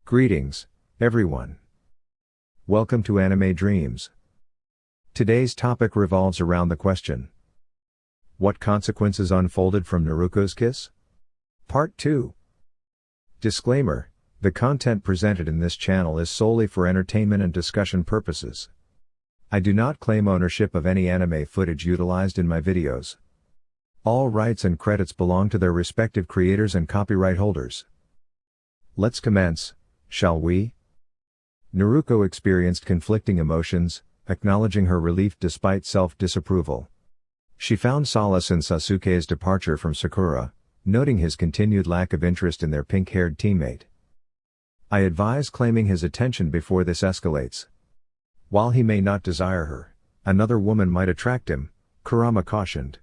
Greetings, everyone. Welcome to Anime Dreams. Today's topic revolves around the question: what consequences unfolded from Naruko's kiss? Part 2. Disclaimer: the content presented in this channel is solely for entertainment and discussion purposes. I do not claim ownership of any anime footage utilized in my videos. All rights and credits belong to their respective creators and copyright holders. Let's commence, shall we? Naruko experienced conflicting emotions, acknowledging her relief despite self-disapproval. She found solace in Sasuke's departure from Sakura, noting his continued lack of interest in their pink-haired teammate. I advise claiming his attention before this escalates. While he may not desire her, another woman might attract him, Kurama cautioned.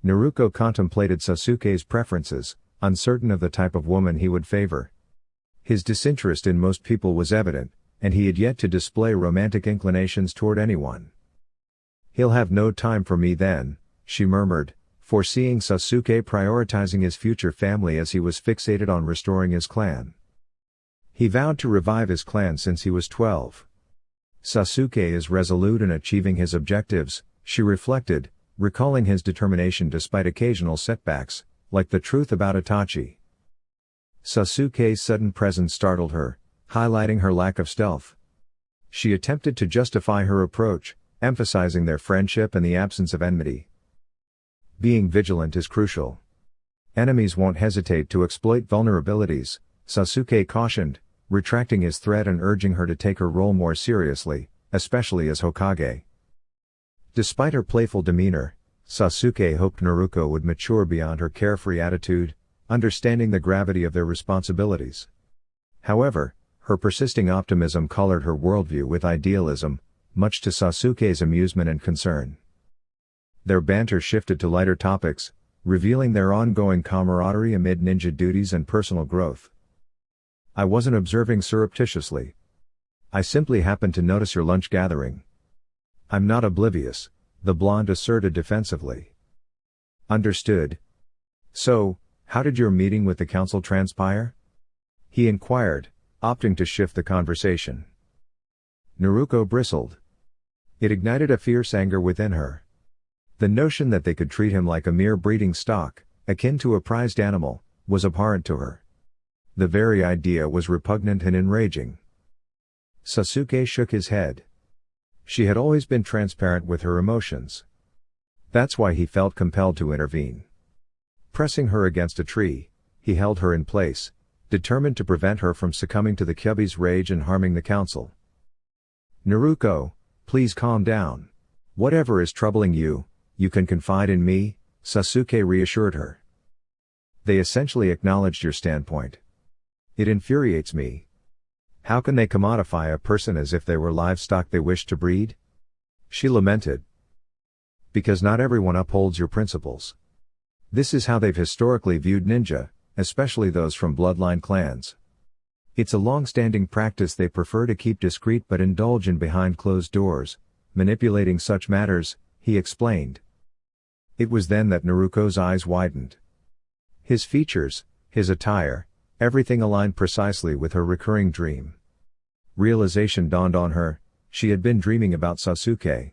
Naruko contemplated Sasuke's preferences, uncertain of the type of woman he would favor. His disinterest in most people was evident, and he had yet to display romantic inclinations toward anyone. "He'll have no time for me then," she murmured, foreseeing Sasuke prioritizing his future family as he was fixated on restoring his clan. He vowed to revive his clan since he was 12. Sasuke is resolute in achieving his objectives, she reflected, recalling his determination despite occasional setbacks, like the truth about Itachi. Sasuke's sudden presence startled her, highlighting her lack of stealth. She attempted to justify her approach, emphasizing their friendship and the absence of enmity. Being vigilant is crucial. Enemies won't hesitate to exploit vulnerabilities, Sasuke cautioned, retracting his threat and urging her to take her role more seriously, especially as Hokage. Despite her playful demeanor, Sasuke hoped Naruko would mature beyond her carefree attitude, understanding the gravity of their responsibilities. However, her persisting optimism colored her worldview with idealism, much to Sasuke's amusement and concern. Their banter shifted to lighter topics, revealing their ongoing camaraderie amid ninja duties and personal growth. "I wasn't observing surreptitiously. I simply happened to notice your lunch gathering." "I'm not oblivious," the blonde asserted defensively. "Understood. So, how did your meeting with the council transpire?" he inquired, opting to shift the conversation. Naruko bristled. It ignited a fierce anger within her. The notion that they could treat him like a mere breeding stock, akin to a prized animal, was abhorrent to her. The very idea was repugnant and enraging. Sasuke shook his head. She had always been transparent with her emotions. That's why he felt compelled to intervene. Pressing her against a tree, he held her in place, determined to prevent her from succumbing to the Kyuubi's rage and harming the council. "Naruko, please calm down. Whatever is troubling you, you can confide in me," Sasuke reassured her. "They essentially acknowledged your standpoint. It infuriates me. How can they commodify a person as if they were livestock they wish to breed?" she lamented. "Because not everyone upholds your principles. This is how they've historically viewed ninja, especially those from bloodline clans. It's a long-standing practice they prefer to keep discreet but indulge in behind closed doors, manipulating such matters," he explained. It was then that Naruko's eyes widened. His features, his attire, everything aligned precisely with her recurring dream. Realization dawned on her: she had been dreaming about Sasuke.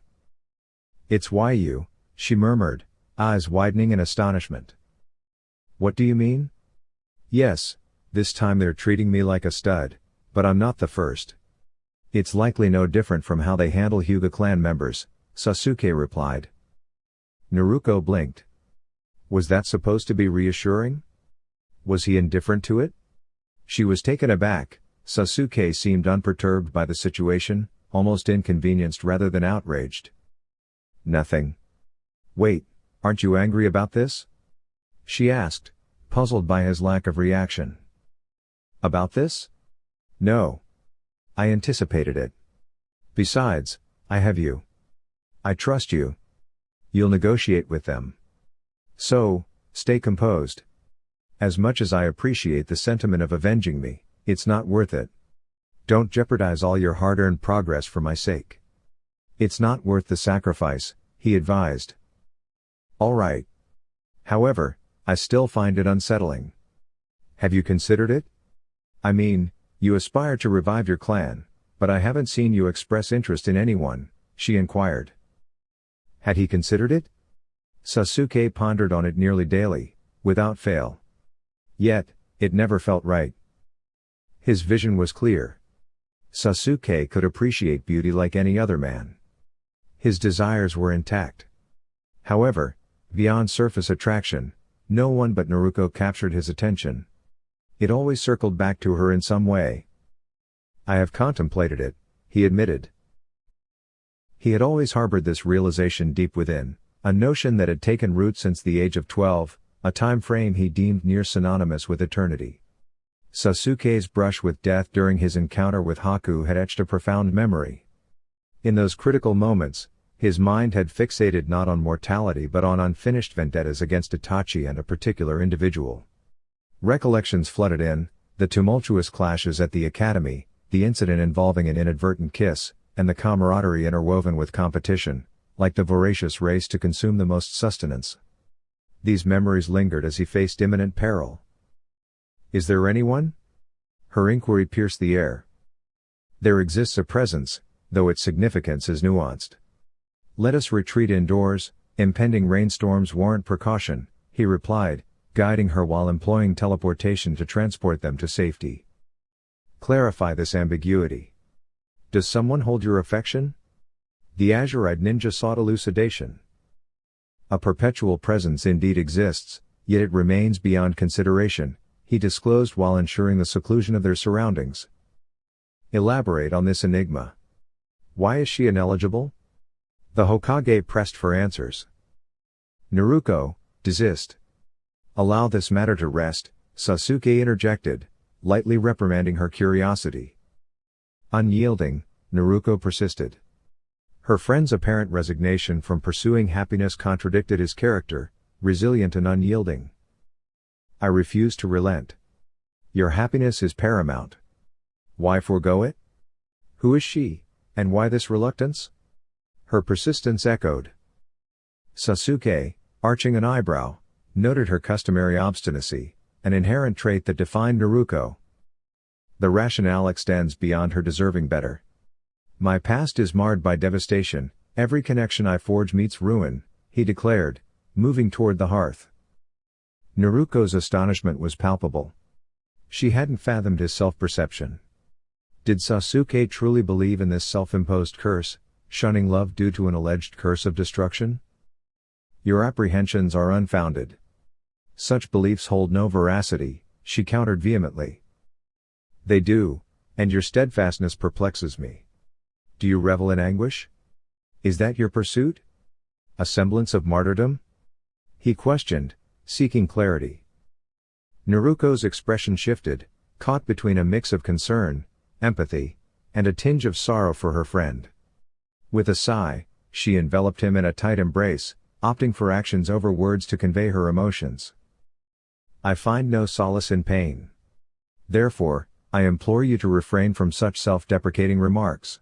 "It's why you," she murmured, eyes widening in astonishment. "What do you mean?" "Yes, this time they're treating me like a stud, but I'm not the first. It's likely no different from how they handle Hyuga clan members," Sasuke replied. Naruko blinked. Was that supposed to be reassuring? Was he indifferent to it? She was taken aback. Sasuke seemed unperturbed by the situation, almost inconvenienced rather than outraged. "Nothing." "Wait, aren't you angry about this?" she asked, puzzled by his lack of reaction. "About this? No. I anticipated it. Besides, I have you. I trust you. You'll negotiate with them. So, stay composed. As much as I appreciate the sentiment of avenging me, it's not worth it. Don't jeopardize all your hard-earned progress for my sake." "It's not worth the sacrifice," he advised. "All right. However, I still find it unsettling." "Have you considered it? I mean, You aspire to revive your clan, but I haven't seen you express interest in anyone, she inquired. Had he considered it? Sasuke pondered on it nearly daily, without fail. Yet, it never felt right. His vision was clear. Sasuke could appreciate beauty like any other man. His desires were intact. However, beyond surface attraction, no one but Naruko captured his attention. It always circled back to her in some way. I have contemplated it, he admitted. He had always harbored this realization deep within, a notion that had taken root since the age of 12, a time frame he deemed near synonymous with eternity. Sasuke's brush with death during his encounter with Haku had etched a profound memory. In those critical moments, his mind had fixated not on mortality but on unfinished vendettas against Itachi and a particular individual. Recollections flooded in, the tumultuous clashes at the academy, the incident involving an inadvertent kiss, and the camaraderie interwoven with competition, like the voracious race to consume the most sustenance. These memories lingered as he faced imminent peril. Is there anyone? Her inquiry pierced the air. There exists a presence, though its significance is nuanced. Let us retreat indoors, impending rainstorms warrant precaution, he replied, guiding her while employing teleportation to transport them to safety. Clarify this ambiguity. Does someone hold your affection? The azure-eyed ninja sought elucidation. A perpetual presence indeed exists, yet it remains beyond consideration, he disclosed while ensuring the seclusion of their surroundings. Elaborate on this enigma. Why is she ineligible? The Hokage pressed for answers. Naruko, desist. Allow this matter to rest, Sasuke interjected, lightly reprimanding her curiosity. Unyielding, Naruko persisted. Her friend's apparent resignation from pursuing happiness contradicted his character, resilient and unyielding. I refuse to relent. Your happiness is paramount. Why forego it? Who is she, and why this reluctance? Her persistence echoed. Sasuke, arching an eyebrow, noted her customary obstinacy, an inherent trait that defined Naruko. The rationale extends beyond her deserving better. My past is marred by devastation, every connection I forge meets ruin, he declared, moving toward the hearth. Naruko's astonishment was palpable. She hadn't fathomed his self-perception. Did Sasuke truly believe in this self-imposed curse, shunning love due to an alleged curse of destruction? Your apprehensions are unfounded. Such beliefs hold no veracity, she countered vehemently. They do, and your steadfastness perplexes me. Do you revel in anguish? Is that your pursuit? A semblance of martyrdom? He questioned, seeking clarity. Naruko's expression shifted, caught between a mix of concern, empathy, and a tinge of sorrow for her friend. With a sigh, she enveloped him in a tight embrace, opting for actions over words to convey her emotions. I find no solace in pain. Therefore, I implore you to refrain from such self-deprecating remarks.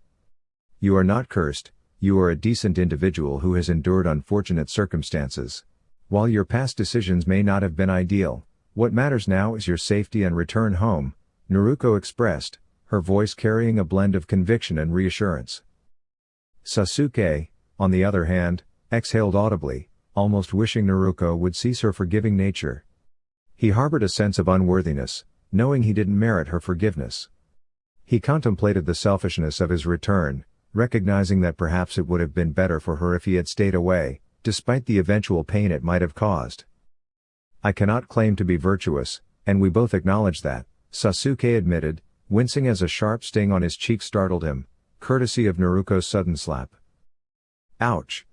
You are not cursed, you are a decent individual who has endured unfortunate circumstances. While your past decisions may not have been ideal, what matters now is your safety and return home, Naruko expressed, her voice carrying a blend of conviction and reassurance. Sasuke, on the other hand, exhaled audibly, almost wishing Naruko would cease her forgiving nature. He harbored a sense of unworthiness, knowing he didn't merit her forgiveness. He contemplated the selfishness of his return, recognizing that perhaps it would have been better for her if he had stayed away, despite the eventual pain it might have caused. I cannot claim to be virtuous, and we both acknowledge that, Sasuke admitted, wincing as a sharp sting on his cheek startled him, courtesy of Naruko's sudden slap. Ouch!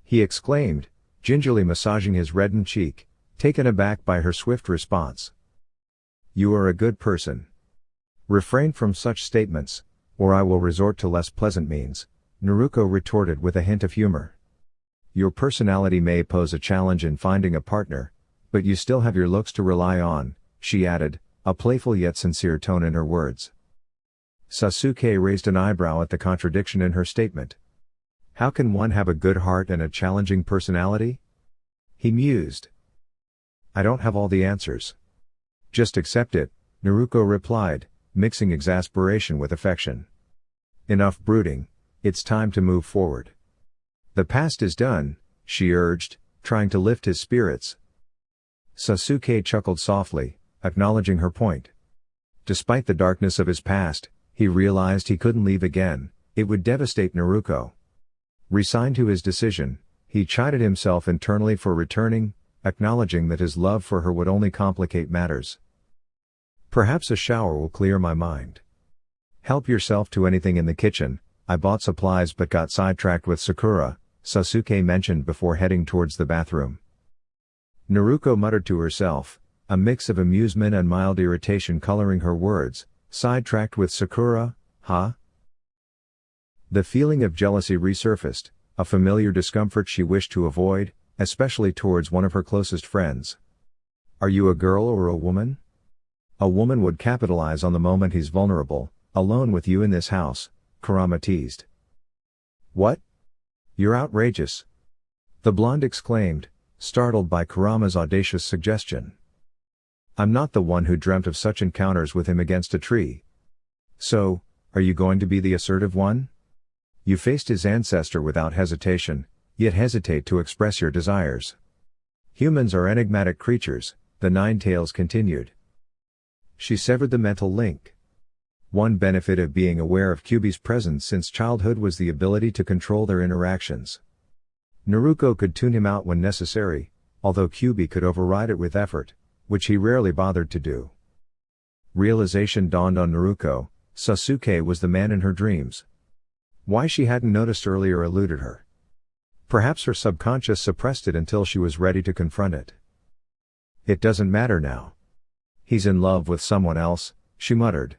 He exclaimed, gingerly massaging his reddened cheek, taken aback by her swift response. You are a good person. Refrain from such statements, or I will resort to less pleasant means, Naruko retorted with a hint of humor. Your personality may pose a challenge in finding a partner, but you still have your looks to rely on, she added, a playful yet sincere tone in her words. Sasuke raised an eyebrow at the contradiction in her statement. How can one have a good heart and a challenging personality? He mused. I don't have all the answers. Just accept it, Naruko replied, mixing exasperation with affection. Enough brooding, it's time to move forward. The past is done, she urged, trying to lift his spirits. Sasuke chuckled softly, acknowledging her point. Despite the darkness of his past, he realized he couldn't leave again, it would devastate Naruko. Resigned to his decision, he chided himself internally for returning, acknowledging that his love for her would only complicate matters. Perhaps a shower will clear my mind. Help yourself to anything in the kitchen, I bought supplies but got sidetracked with Sakura, Sasuke mentioned before heading towards the bathroom. Naruko muttered to herself, a mix of amusement and mild irritation coloring her words, sidetracked with Sakura, huh? The feeling of jealousy resurfaced, a familiar discomfort she wished to avoid, especially towards one of her closest friends. Are you a girl or a woman? A woman would capitalize on the moment he's vulnerable, alone with you in this house, Kurama teased. What? You're outrageous. The blonde exclaimed, startled by Kurama's audacious suggestion. I'm not the one who dreamt of such encounters with him against a tree. So, are you going to be the assertive one? You faced his ancestor without hesitation, yet hesitate to express your desires. Humans are enigmatic creatures, the Nine-Tails continued. She severed the mental link. One benefit of being aware of Kyuubi's presence since childhood was the ability to control their interactions. Naruko could tune him out when necessary, although Kyuubi could override it with effort, which he rarely bothered to do. Realization dawned on Naruko, Sasuke was the man in her dreams. Why she hadn't noticed earlier eluded her. Perhaps her subconscious suppressed it until she was ready to confront it. It doesn't matter now. He's in love with someone else, she muttered.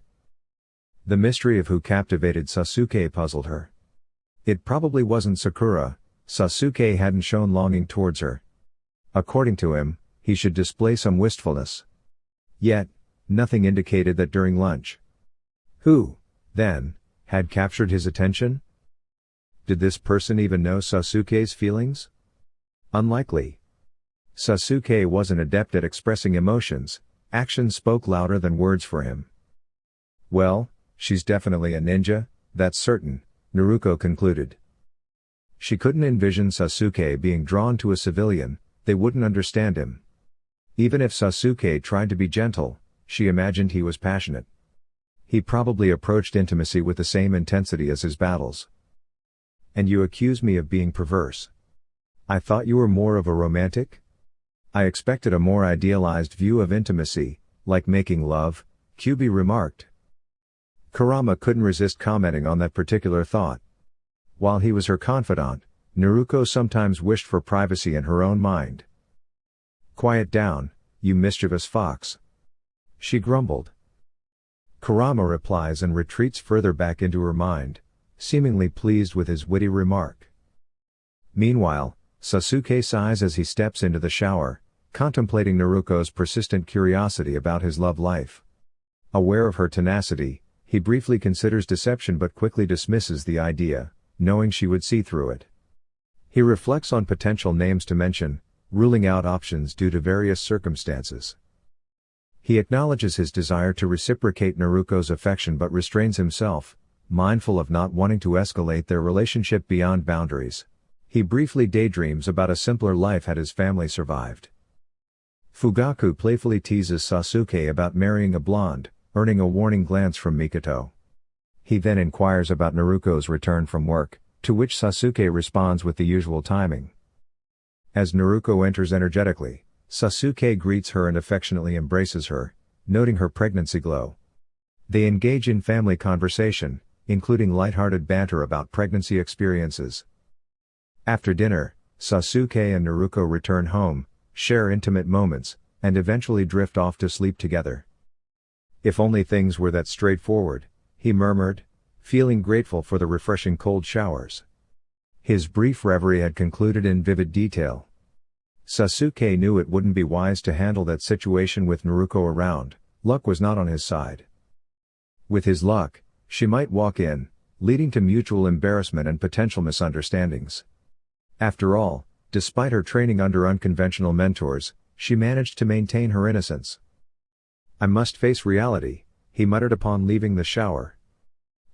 The mystery of who captivated Sasuke puzzled her. It probably wasn't Sakura, Sasuke hadn't shown longing towards her. According to him, he should display some wistfulness. Yet, nothing indicated that during lunch. Who, then, had captured his attention? Did this person even know Sasuke's feelings? Unlikely. Sasuke wasn't adept at expressing emotions, actions spoke louder than words for him. Well, she's definitely a ninja, that's certain, Naruko concluded. She couldn't envision Sasuke being drawn to a civilian, they wouldn't understand him. Even if Sasuke tried to be gentle, she imagined he was passionate. He probably approached intimacy with the same intensity as his battles. And you accuse me of being perverse. I thought you were more of a romantic? I expected a more idealized view of intimacy, like making love, Kyuubi remarked. Kurama couldn't resist commenting on that particular thought. While he was her confidant, Naruko sometimes wished for privacy in her own mind. Quiet down, you mischievous fox. She grumbled. Kurama replies and retreats further back into her mind, seemingly pleased with his witty remark. Meanwhile, Sasuke sighs as he steps into the shower, contemplating Naruko's persistent curiosity about his love life. Aware of her tenacity, he briefly considers deception but quickly dismisses the idea, knowing she would see through it. He reflects on potential names to mention, ruling out options due to various circumstances. He acknowledges his desire to reciprocate Naruko's affection but restrains himself, mindful of not wanting to escalate their relationship beyond boundaries. He briefly daydreams about a simpler life had his family survived. Fugaku playfully teases Sasuke about marrying a blonde, earning a warning glance from Mikoto. He then inquires about Naruko's return from work, to which Sasuke responds with the usual timing. As Naruko enters energetically, Sasuke greets her and affectionately embraces her, noting her pregnancy glow. They engage in family conversation, including lighthearted banter about pregnancy experiences. After dinner, Sasuke and Naruko return home, share intimate moments, and eventually drift off to sleep together. If only things were that straightforward, he murmured, feeling grateful for the refreshing cold showers. His brief reverie had concluded in vivid detail. Sasuke knew it wouldn't be wise to handle that situation with Naruko around, luck was not on his side. With his luck, she might walk in, leading to mutual embarrassment and potential misunderstandings. After all, despite her training under unconventional mentors, she managed to maintain her innocence. I must face reality, he muttered upon leaving the shower.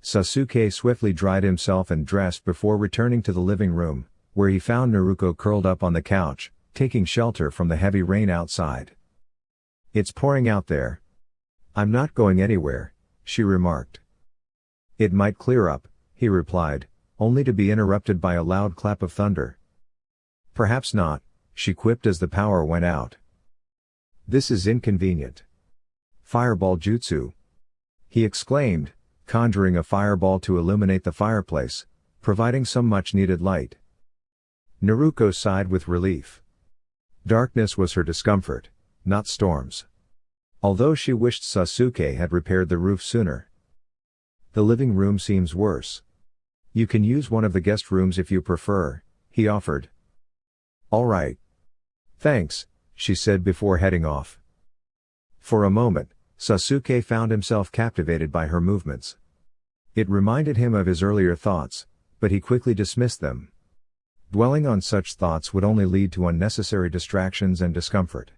Sasuke swiftly dried himself and dressed before returning to the living room, where he found Naruko curled up on the couch, taking shelter from the heavy rain outside. "It's pouring out there. I'm not going anywhere," she remarked. "It might clear up," he replied, only to be interrupted by a loud clap of thunder. "Perhaps not," she quipped as the power went out. "This is inconvenient." "Fireball jutsu!" he exclaimed, conjuring a fireball to illuminate the fireplace, providing some much-needed light. Naruko sighed with relief. Darkness was her discomfort, not storms. Although she wished Sasuke had repaired the roof sooner. "The living room seems worse. You can use one of the guest rooms if you prefer," he offered. "All right. Thanks," she said before heading off. For a moment, Sasuke found himself captivated by her movements. It reminded him of his earlier thoughts, but he quickly dismissed them. Dwelling on such thoughts would only lead to unnecessary distractions and discomfort.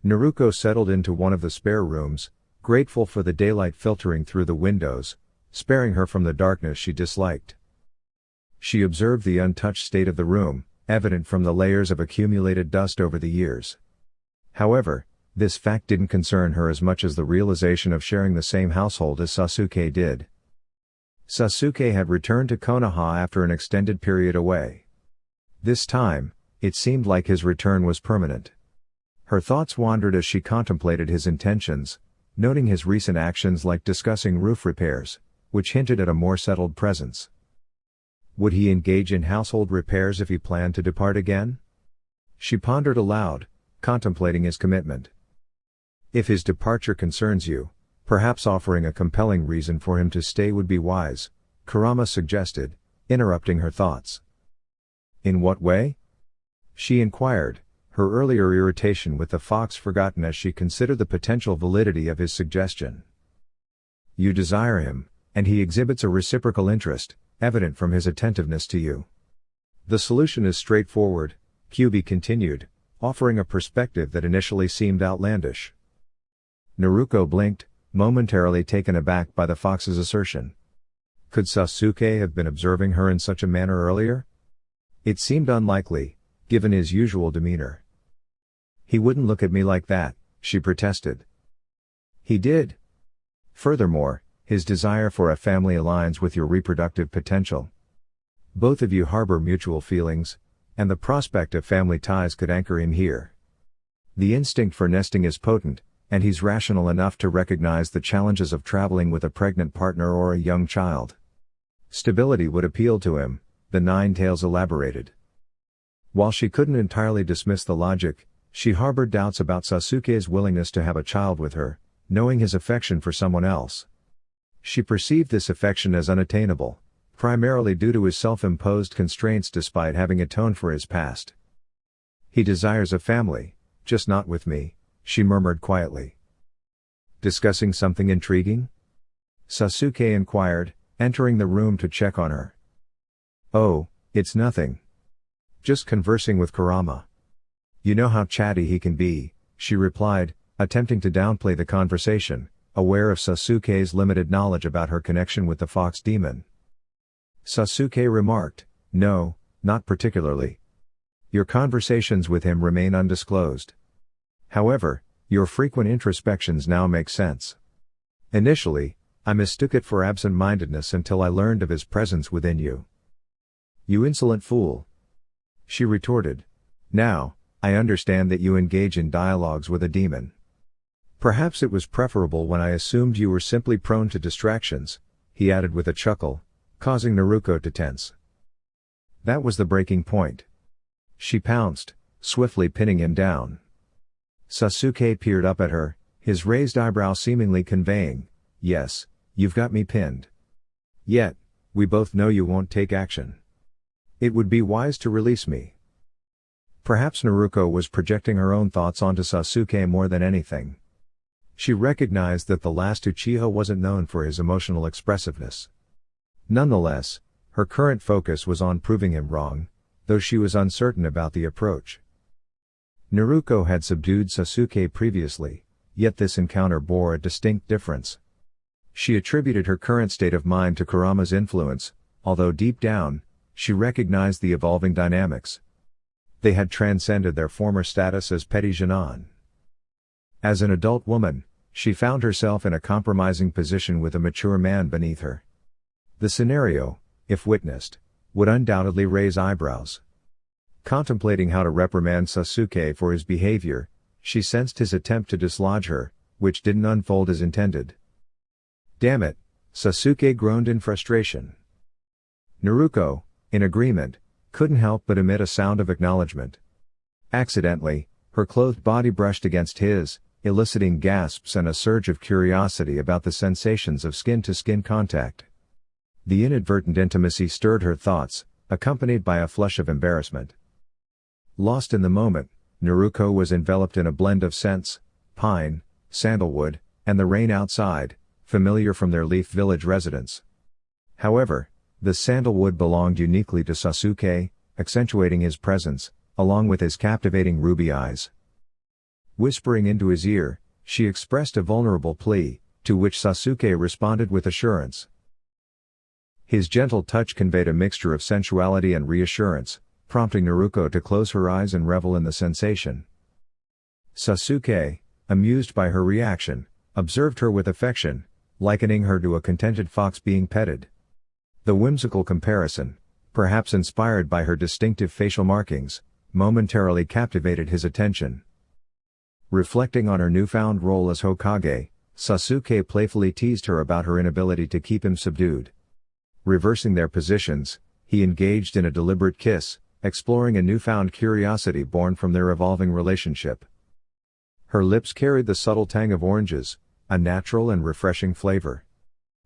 Naruko settled into one of the spare rooms, grateful for the daylight filtering through the windows, sparing her from the darkness she disliked. She observed the untouched state of the room, evident from the layers of accumulated dust over the years. However, this fact didn't concern her as much as the realization of sharing the same household as Sasuke did. Sasuke had returned to Konoha after an extended period away. This time, it seemed like his return was permanent. Her thoughts wandered as she contemplated his intentions, noting his recent actions like discussing roof repairs, which hinted at a more settled presence. Would he engage in household repairs if he planned to depart again? She pondered aloud, contemplating his commitment. If his departure concerns you, perhaps offering a compelling reason for him to stay would be wise, Kurama suggested, interrupting her thoughts. "In what way?" she inquired, her earlier irritation with the fox forgotten as she considered the potential validity of his suggestion. "You desire him, and he exhibits a reciprocal interest, evident from his attentiveness to you. The solution is straightforward," Kyubi continued, offering a perspective that initially seemed outlandish. Naruko blinked, momentarily taken aback by the fox's assertion. Could Sasuke have been observing her in such a manner earlier? It seemed unlikely, given his usual demeanor. "He wouldn't look at me like that," she protested. "He did. Furthermore, his desire for a family aligns with your reproductive potential. Both of you harbor mutual feelings, and the prospect of family ties could anchor him here. The instinct for nesting is potent, and he's rational enough to recognize the challenges of traveling with a pregnant partner or a young child. Stability would appeal to him," the Nine Tails elaborated. While she couldn't entirely dismiss the logic, she harbored doubts about Sasuke's willingness to have a child with her, knowing his affection for someone else. She perceived this affection as unattainable, primarily due to his self-imposed constraints despite having atoned for his past. "He desires a family, just not with me," she murmured quietly. "Discussing something intriguing?" Sasuke inquired, entering the room to check on her. "Oh, it's nothing. Just conversing with Kurama. You know how chatty he can be," she replied, attempting to downplay the conversation, aware of Sasuke's limited knowledge about her connection with the fox demon. Sasuke remarked, "No, not particularly. Your conversations with him remain undisclosed. However, your frequent introspections now make sense. Initially, I mistook it for absent-mindedness until I learned of his presence within you." "You insolent fool," she retorted. "Now, I understand that you engage in dialogues with a demon. Perhaps it was preferable when I assumed you were simply prone to distractions," he added with a chuckle, causing Naruko to tense. That was the breaking point. She pounced, swiftly pinning him down. Sasuke peered up at her, his raised eyebrow seemingly conveying, "Yes, you've got me pinned. Yet, we both know you won't take action. It would be wise to release me." Perhaps Naruko was projecting her own thoughts onto Sasuke more than anything. She recognized that the last Uchiha wasn't known for his emotional expressiveness. Nonetheless, her current focus was on proving him wrong, though she was uncertain about the approach. Naruko had subdued Sasuke previously, Yet this encounter bore a distinct difference. She attributed her current state of mind to Kurama's influence, although deep down, she recognized the evolving dynamics. They had transcended their former status as petty genin. As an adult woman, she found herself in a compromising position with a mature man beneath her. The scenario, if witnessed, would undoubtedly raise eyebrows. Contemplating how to reprimand Sasuke for his behavior, she sensed his attempt to dislodge her, which didn't unfold as intended. "Damn it," Sasuke groaned in frustration. Naruko, in agreement, couldn't help but emit a sound of acknowledgement. Accidentally, her clothed body brushed against his, eliciting gasps and a surge of curiosity about the sensations of skin-to-skin contact. The inadvertent intimacy stirred her thoughts, accompanied by a flush of embarrassment. Lost in the moment, Naruko was enveloped in a blend of scents: pine, sandalwood, and the rain outside, familiar from their Leaf Village residence. However, the sandalwood belonged uniquely to Sasuke, accentuating his presence, along with his captivating ruby eyes. Whispering into his ear, she expressed a vulnerable plea, to which Sasuke responded with assurance. His gentle touch conveyed a mixture of sensuality and reassurance, prompting Naruko to close her eyes and revel in the sensation. Sasuke, amused by her reaction, observed her with affection, likening her to a contented fox being petted. The whimsical comparison, perhaps inspired by her distinctive facial markings, momentarily captivated his attention. Reflecting on her newfound role as Hokage, Sasuke playfully teased her about her inability to keep him subdued. Reversing their positions, he engaged in a deliberate kiss, exploring a newfound curiosity born from their evolving relationship. Her lips carried the subtle tang of oranges, a natural and refreshing flavor.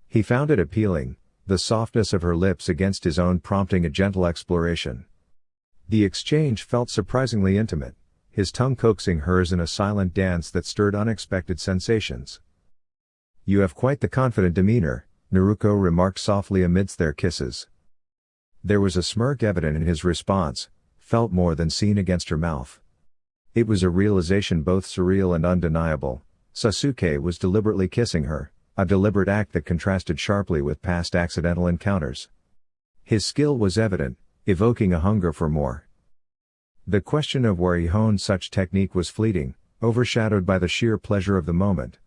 He found it appealing, the softness of her lips against his own prompting a gentle exploration. The exchange felt surprisingly intimate, his tongue coaxing hers in a silent dance that stirred unexpected sensations. "You have quite the confident demeanor," Naruko remarked softly amidst their kisses. There was a smirk evident in his response, felt more than seen against her mouth. It was a realization both surreal and undeniable. Sasuke was deliberately kissing her, a deliberate act that contrasted sharply with past accidental encounters. His skill was evident, evoking a hunger for more. The question of where he honed such technique was fleeting, overshadowed by the sheer pleasure of the moment.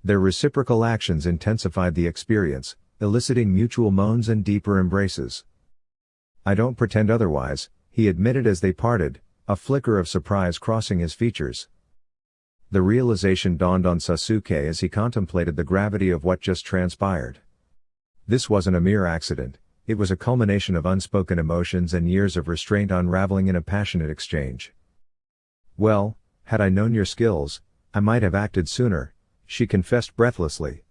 Their reciprocal actions intensified the experience, eliciting mutual moans and deeper embraces. "I don't pretend otherwise," he admitted as they parted, a flicker of surprise crossing his features. The realization dawned on Sasuke as he contemplated the gravity of what just transpired. This wasn't a mere accident, it was a culmination of unspoken emotions and years of restraint unraveling in a passionate exchange. "Well, had I known your skills, I might have acted sooner," she confessed breathlessly.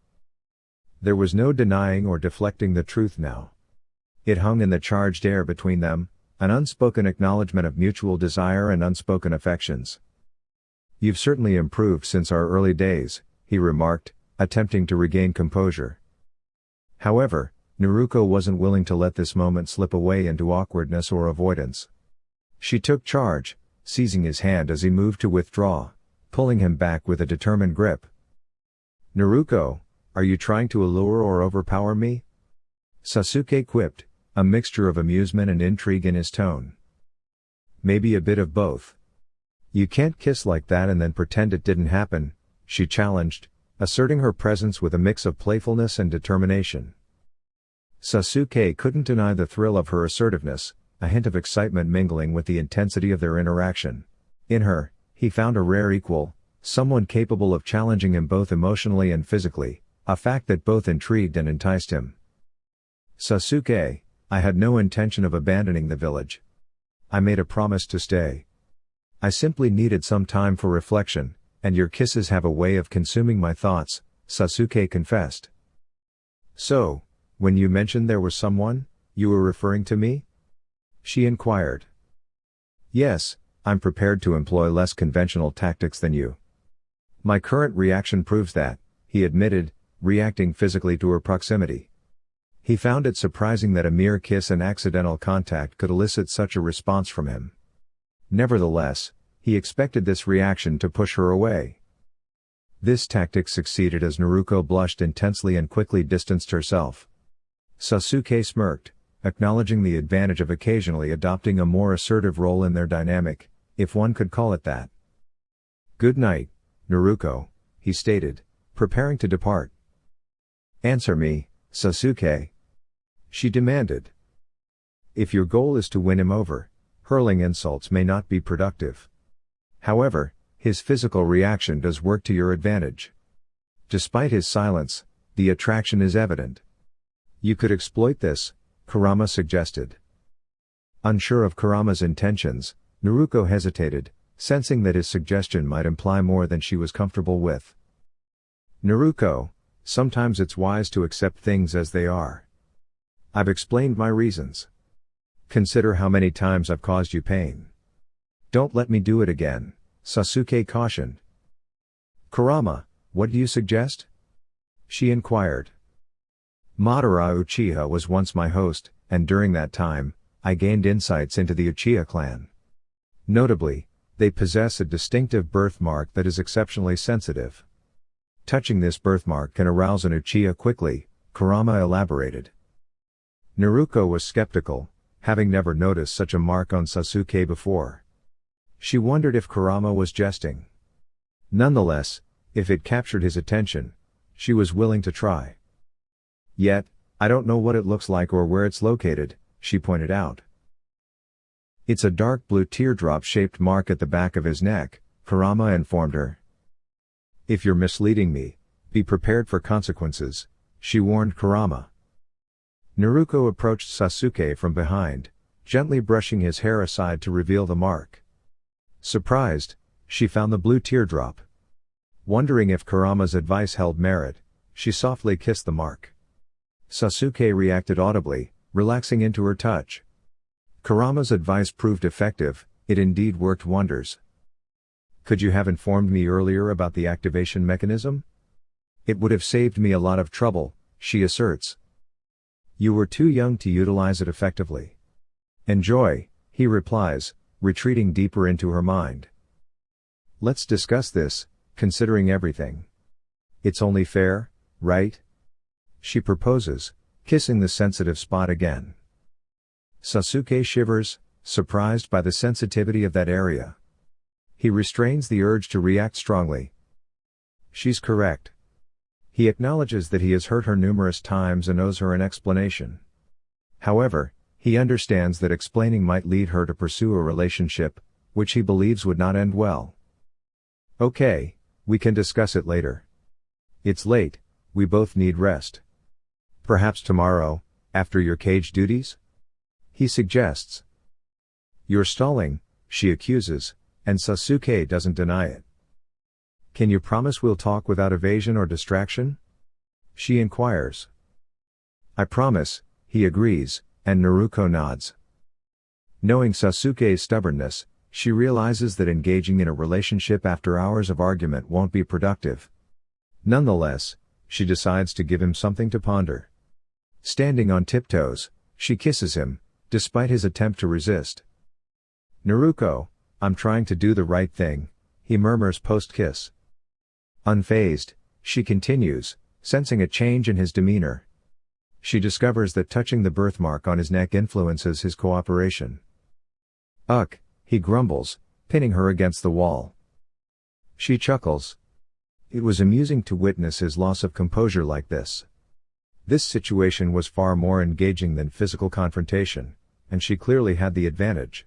There was no denying or deflecting the truth now. It hung in the charged air between them, an unspoken acknowledgement of mutual desire and unspoken affections. "You've certainly improved since our early days," he remarked, attempting to regain composure. However, Naruko wasn't willing to let this moment slip away into awkwardness or avoidance. She took charge, seizing his hand as he moved to withdraw, pulling him back with a determined grip. "Naruko, are you trying to allure or overpower me?" Sasuke quipped, a mixture of amusement and intrigue in his tone. "Maybe a bit of both." "You can't kiss like that and then pretend it didn't happen," she challenged, asserting her presence with a mix of playfulness and determination. Sasuke couldn't deny the thrill of her assertiveness, a hint of excitement mingling with the intensity of their interaction. In her, he found a rare equal, someone capable of challenging him both emotionally and physically, a fact that both intrigued and enticed him. "Sasuke, I had no intention of abandoning the village. I made a promise to stay. I simply needed some time for reflection, and your kisses have a way of consuming my thoughts," Sasuke confessed. "So, when you mentioned there was someone, you were referring to me?" she inquired. "Yes, I'm prepared to employ less conventional tactics than you. My current reaction proves that," he admitted, reacting physically to her proximity. He found it surprising that a mere kiss and accidental contact could elicit such a response from him. Nevertheless, he expected this reaction to push her away. This tactic succeeded as Naruko blushed intensely and quickly distanced herself. Sasuke smirked, acknowledging the advantage of occasionally adopting a more assertive role in their dynamic, if one could call it that. "Good night, Naruko," he stated, preparing to depart. "Answer me, Sasuke," she demanded. "If your goal is to win him over, hurling insults may not be productive. However, his physical reaction does work to your advantage. Despite his silence, the attraction is evident. You could exploit this," Kurama suggested. Unsure of Kurama's intentions, Naruko hesitated, sensing that his suggestion might imply more than she was comfortable with. "Naruko, sometimes it's wise to accept things as they are. I've explained my reasons. Consider how many times I've caused you pain. Don't let me do it again," Sasuke cautioned. "Kurama, what do you suggest?" she inquired. "Madara Uchiha was once my host, and during that time, I gained insights into the Uchiha clan. Notably, they possess a distinctive birthmark that is exceptionally sensitive. Touching this birthmark can arouse an Uchiha quickly," Kurama elaborated. Naruko was skeptical, having never noticed such a mark on Sasuke before. She wondered if Kurama was jesting. Nonetheless, if it captured his attention, she was willing to try. "Yet, I don't know what it looks like or where it's located," she pointed out. "It's a dark blue teardrop-shaped mark at the back of his neck," Kurama informed her. "If you're misleading me, be prepared for consequences," she warned Kurama. Naruko approached Sasuke from behind, gently brushing his hair aside to reveal the mark. Surprised, she found the blue teardrop. Wondering if Kurama's advice held merit, she softly kissed the mark. Sasuke reacted audibly, relaxing into her touch. Kurama's advice proved effective, it indeed worked wonders. "Could you have informed me earlier about the activation mechanism? It would have saved me a lot of trouble," she asserts. "You were too young to utilize it effectively." "Enjoy," he replies, retreating deeper into her mind. "Let's discuss this, considering everything. It's only fair, right?" she proposes, kissing the sensitive spot again. Sasuke shivers, surprised by the sensitivity of that area. He restrains the urge to react strongly. She's correct. He acknowledges that he has hurt her numerous times and owes her an explanation. However, he understands that explaining might lead her to pursue a relationship, which he believes would not end well. "Okay, we can discuss it later. It's late, we both need rest. Perhaps tomorrow, after your cage duties?" he suggests. "You're stalling," she accuses, and Sasuke doesn't deny it. "Can you promise we'll talk without evasion or distraction?" she inquires. "I promise," he agrees, and Naruko nods. Knowing Sasuke's stubbornness, she realizes that engaging in a relationship after hours of argument won't be productive. Nonetheless, she decides to give him something to ponder. Standing on tiptoes, she kisses him, despite his attempt to resist. "Naruko, I'm trying to do the right thing," he murmurs post-kiss. Unfazed, she continues, sensing a change in his demeanor. She discovers that touching the birthmark on his neck influences his cooperation. "Ugh," he grumbles, pinning her against the wall. She chuckles. It was amusing to witness his loss of composure like this. This situation was far more engaging than physical confrontation, and she clearly had the advantage.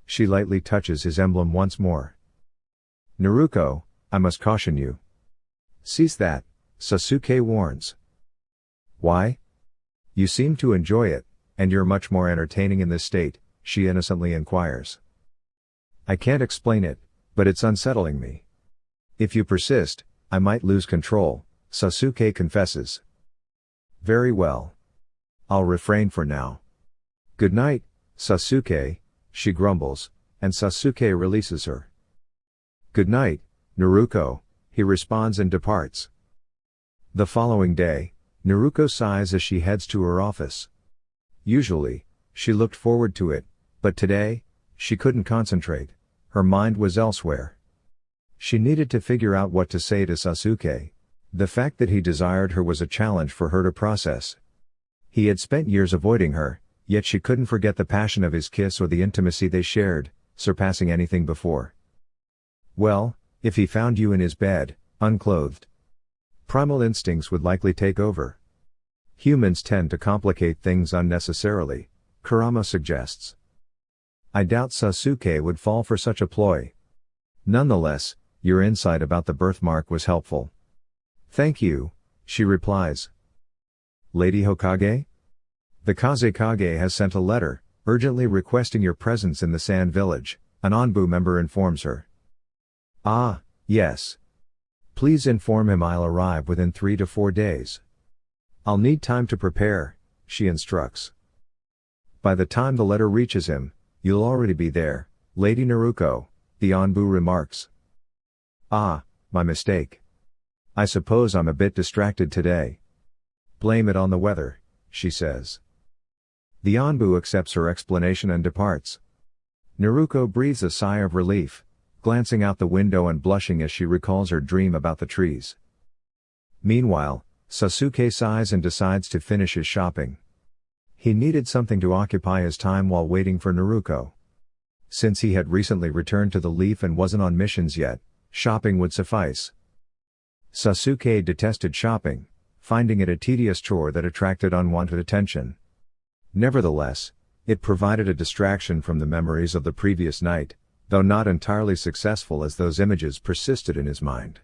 She lightly touches his emblem once more. "Naruko, I must caution you." "Cease that," Sasuke warns. "Why? You seem to enjoy it, and you're much more entertaining in this state," she innocently inquires. "I can't explain it, but it's unsettling me. If you persist, I might lose control," Sasuke confesses. "Very well. I'll refrain for now. Good night, Sasuke," she grumbles, and Sasuke releases her. "Good night, Naruko," he responds and departs. The following day, Naruko sighs as she heads to her office. Usually, she looked forward to it, but today, she couldn't concentrate, her mind was elsewhere. She needed to figure out what to say to Sasuke. The fact that he desired her was a challenge for her to process. He had spent years avoiding her, yet she couldn't forget the passion of his kiss or the intimacy they shared, surpassing anything before. Well, if he found you in his bed, unclothed, primal instincts would likely take over. Humans tend to complicate things unnecessarily, Kurama suggests. I doubt Sasuke would fall for such a ploy. Nonetheless, your insight about the birthmark was helpful. Thank you, she replies. Lady Hokage? The Kazekage has sent a letter, urgently requesting your presence in the Sand Village, an Anbu member informs her. Ah, yes. Please inform him I'll arrive within 3 to 4 days. I'll need time to prepare, she instructs. By the time the letter reaches him, you'll already be there, Lady Naruko, the Anbu remarks. Ah, my mistake. I suppose I'm a bit distracted today. Blame it on the weather, she says. The Anbu accepts her explanation and departs. Naruko breathes a sigh of relief, glancing out the window and blushing as she recalls her dream about the trees. Meanwhile, Sasuke sighs and decides to finish his shopping. He needed something to occupy his time while waiting for Naruko. Since he had recently returned to the Leaf and wasn't on missions yet, shopping would suffice. Sasuke detested shopping, finding it a tedious chore that attracted unwanted attention. Nevertheless, it provided a distraction from the memories of the previous night, though not entirely successful as those images persisted in his mind.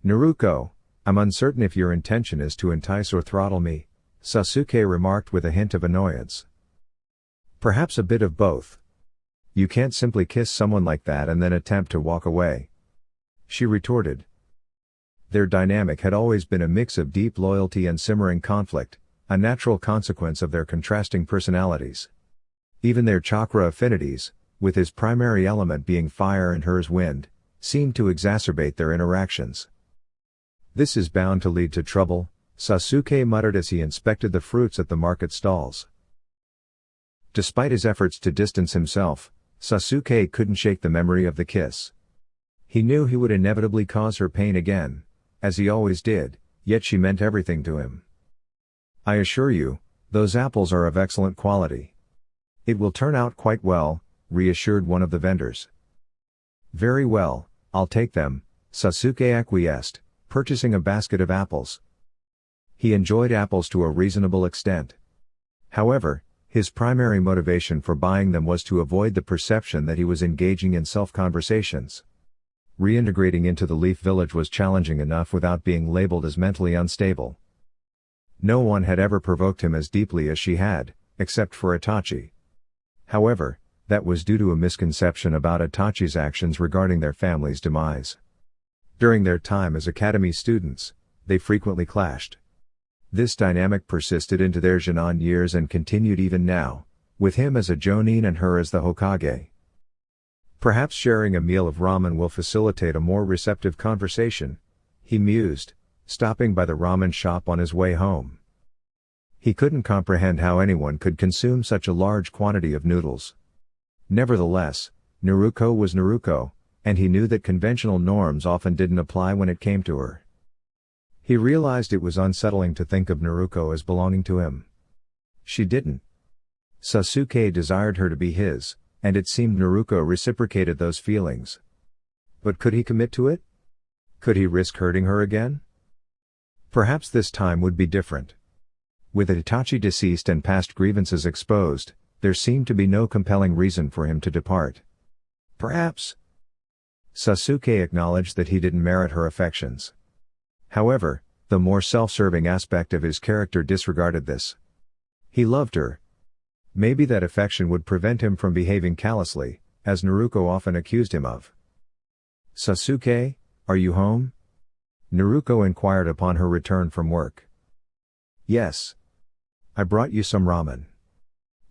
Naruko, I'm uncertain if your intention is to entice or throttle me, Sasuke remarked with a hint of annoyance. Perhaps a bit of both. You can't simply kiss someone like that and then attempt to walk away, she retorted. Their dynamic had always been a mix of deep loyalty and simmering conflict, a natural consequence of their contrasting personalities. Even their chakra affinities, with his primary element being fire and hers wind, seemed to exacerbate their interactions. This is bound to lead to trouble, Sasuke muttered as he inspected the fruits at the market stalls. Despite his efforts to distance himself, Sasuke couldn't shake the memory of the kiss. He knew he would inevitably cause her pain again, as he always did, yet she meant everything to him. I assure you, those apples are of excellent quality. It will turn out quite well, reassured one of the vendors. Very well, I'll take them, Sasuke acquiesced, purchasing a basket of apples. He enjoyed apples to a reasonable extent. However, his primary motivation for buying them was to avoid the perception that he was engaging in self-conversations. Reintegrating into the Leaf Village was challenging enough without being labeled as mentally unstable. No one had ever provoked him as deeply as she had, except for Itachi. However, that was due to a misconception about Itachi's actions regarding their family's demise. During their time as academy students, they frequently clashed. This dynamic persisted into their Genin years and continued even now, with him as a Jonin and her as the Hokage. Perhaps sharing a meal of ramen will facilitate a more receptive conversation, he mused, stopping by the ramen shop on his way home. He couldn't comprehend how anyone could consume such a large quantity of noodles. Nevertheless, Naruko was Naruko, and he knew that conventional norms often didn't apply when it came to her. He realized it was unsettling to think of Naruko as belonging to him. She didn't. Sasuke desired her to be his, and it seemed Naruko reciprocated those feelings. But could he commit to it? Could he risk hurting her again? Perhaps this time would be different. With Itachi deceased and past grievances exposed, there seemed to be no compelling reason for him to depart. Perhaps. Sasuke acknowledged that he didn't merit her affections. However, the more self-serving aspect of his character disregarded this. He loved her. Maybe that affection would prevent him from behaving callously, as Naruko often accused him of. Sasuke, are you home? Naruko inquired upon her return from work. Yes. I brought you some ramen.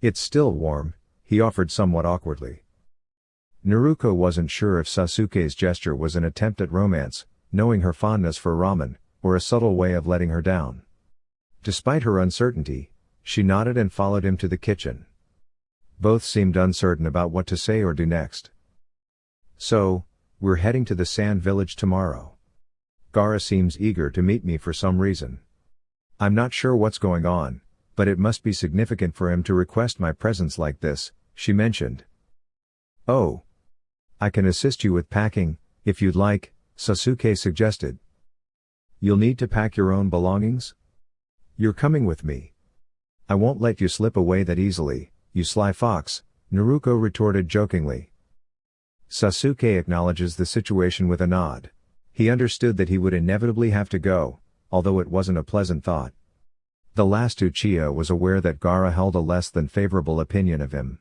It's still warm, he offered somewhat awkwardly. Naruko wasn't sure if Sasuke's gesture was an attempt at romance, knowing her fondness for ramen, or a subtle way of letting her down. Despite her uncertainty, she nodded and followed him to the kitchen. Both seemed uncertain about what to say or do next. So, We're heading to the Sand Village tomorrow. Gaara seems eager to meet me for some reason. I'm not sure what's going on, but it must be significant for him to request my presence like this, she mentioned. Oh. I can assist you with packing, if you'd like, Sasuke suggested. You'll need to pack your own belongings? You're coming with me. I won't let you slip away that easily, you sly fox, Naruko retorted jokingly. Sasuke acknowledges the situation with a nod. He understood that he would inevitably have to go, although it wasn't a pleasant thought. The last Uchiha was aware that Gaara held a less than favorable opinion of him.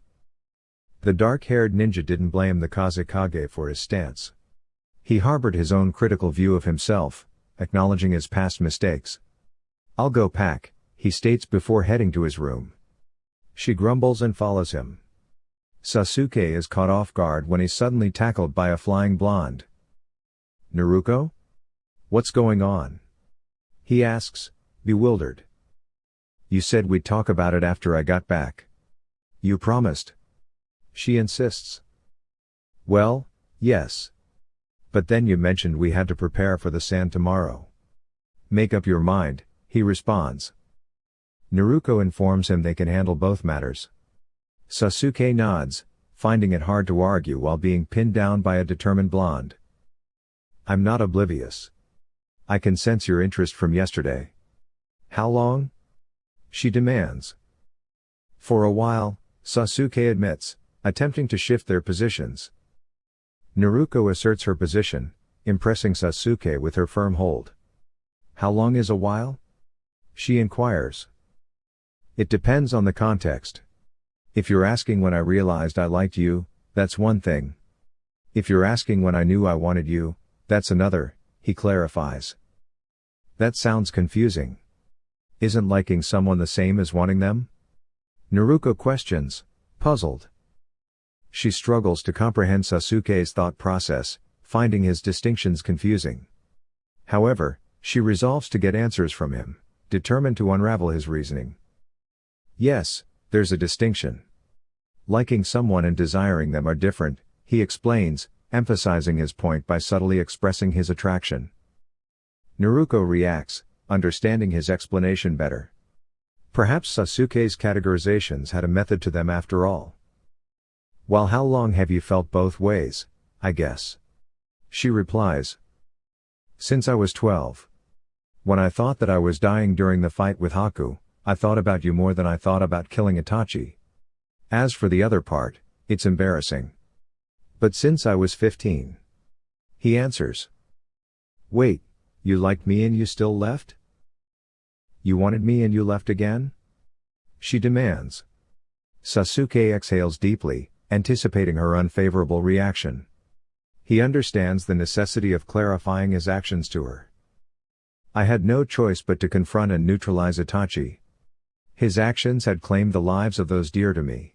The dark-haired ninja didn't blame the Kazekage for his stance. He harbored his own critical view of himself, acknowledging his past mistakes. I'll go pack, he states before heading to his room. She grumbles and follows him. Sasuke is caught off guard when he's suddenly tackled by a flying blonde. Naruko? What's going on? He asks, bewildered. You said we'd talk about it after I got back. You promised. She insists. Well, yes. But then you mentioned we had to prepare for the sand tomorrow. Make up your mind, he responds. Naruko informs him they can handle both matters. Sasuke nods, finding it hard to argue while being pinned down by a determined blonde. I'm not oblivious. I can sense your interest from yesterday. How long? She demands. For a while, Sasuke admits, attempting to shift their positions. Naruko asserts her position, impressing Sasuke with her firm hold. How long is a while? She inquires. It depends on the context. If you're asking when I realized I liked you, that's one thing. If you're asking when I knew I wanted you, that's another, he clarifies. That sounds confusing. Isn't liking someone the same as wanting them? Naruko questions, puzzled. She struggles to comprehend Sasuke's thought process, finding his distinctions confusing. However, she resolves to get answers from him, determined to unravel his reasoning. Yes, there's a distinction. Liking someone and desiring them are different, he explains, emphasizing his point by subtly expressing his attraction. Naruko reacts, understanding his explanation better. Perhaps Sasuke's categorizations had a method to them after all. Well, how long have you felt both ways, I guess? She replies. Since I was 12. When I thought that I was dying during the fight with Haku, I thought about you more than I thought about killing Itachi. As for the other part, it's embarrassing. But since I was 15. He answers. Wait, you liked me and you still left? You wanted me and you left again? She demands. Sasuke exhales deeply, anticipating her unfavorable reaction. He understands the necessity of clarifying his actions to her. I had no choice but to confront and neutralize Itachi. His actions had claimed the lives of those dear to me.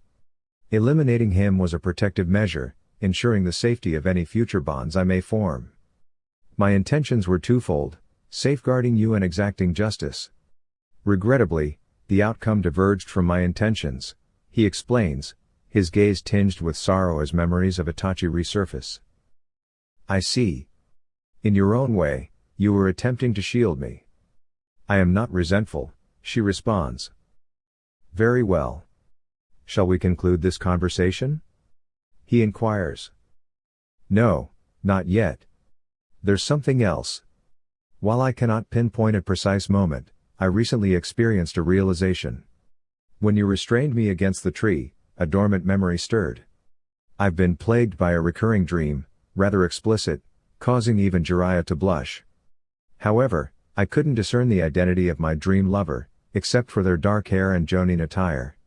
Eliminating him was a protective measure, ensuring the safety of any future bonds I may form. My intentions were twofold, safeguarding you and exacting justice. Regrettably, the outcome diverged from my intentions, he explains, his gaze tinged with sorrow as memories of Itachi resurface. I see. In your own way, you were attempting to shield me. I am not resentful, she responds. Very well. Shall we conclude this conversation? He inquires. No, not yet. There's something else. While I cannot pinpoint a precise moment, I recently experienced a realization. When you restrained me against the tree, a dormant memory stirred. I've been plagued by a recurring dream, rather explicit, causing even Jiraiya to blush. However, I couldn't discern the identity of my dream lover, except for their dark hair and jonin attire.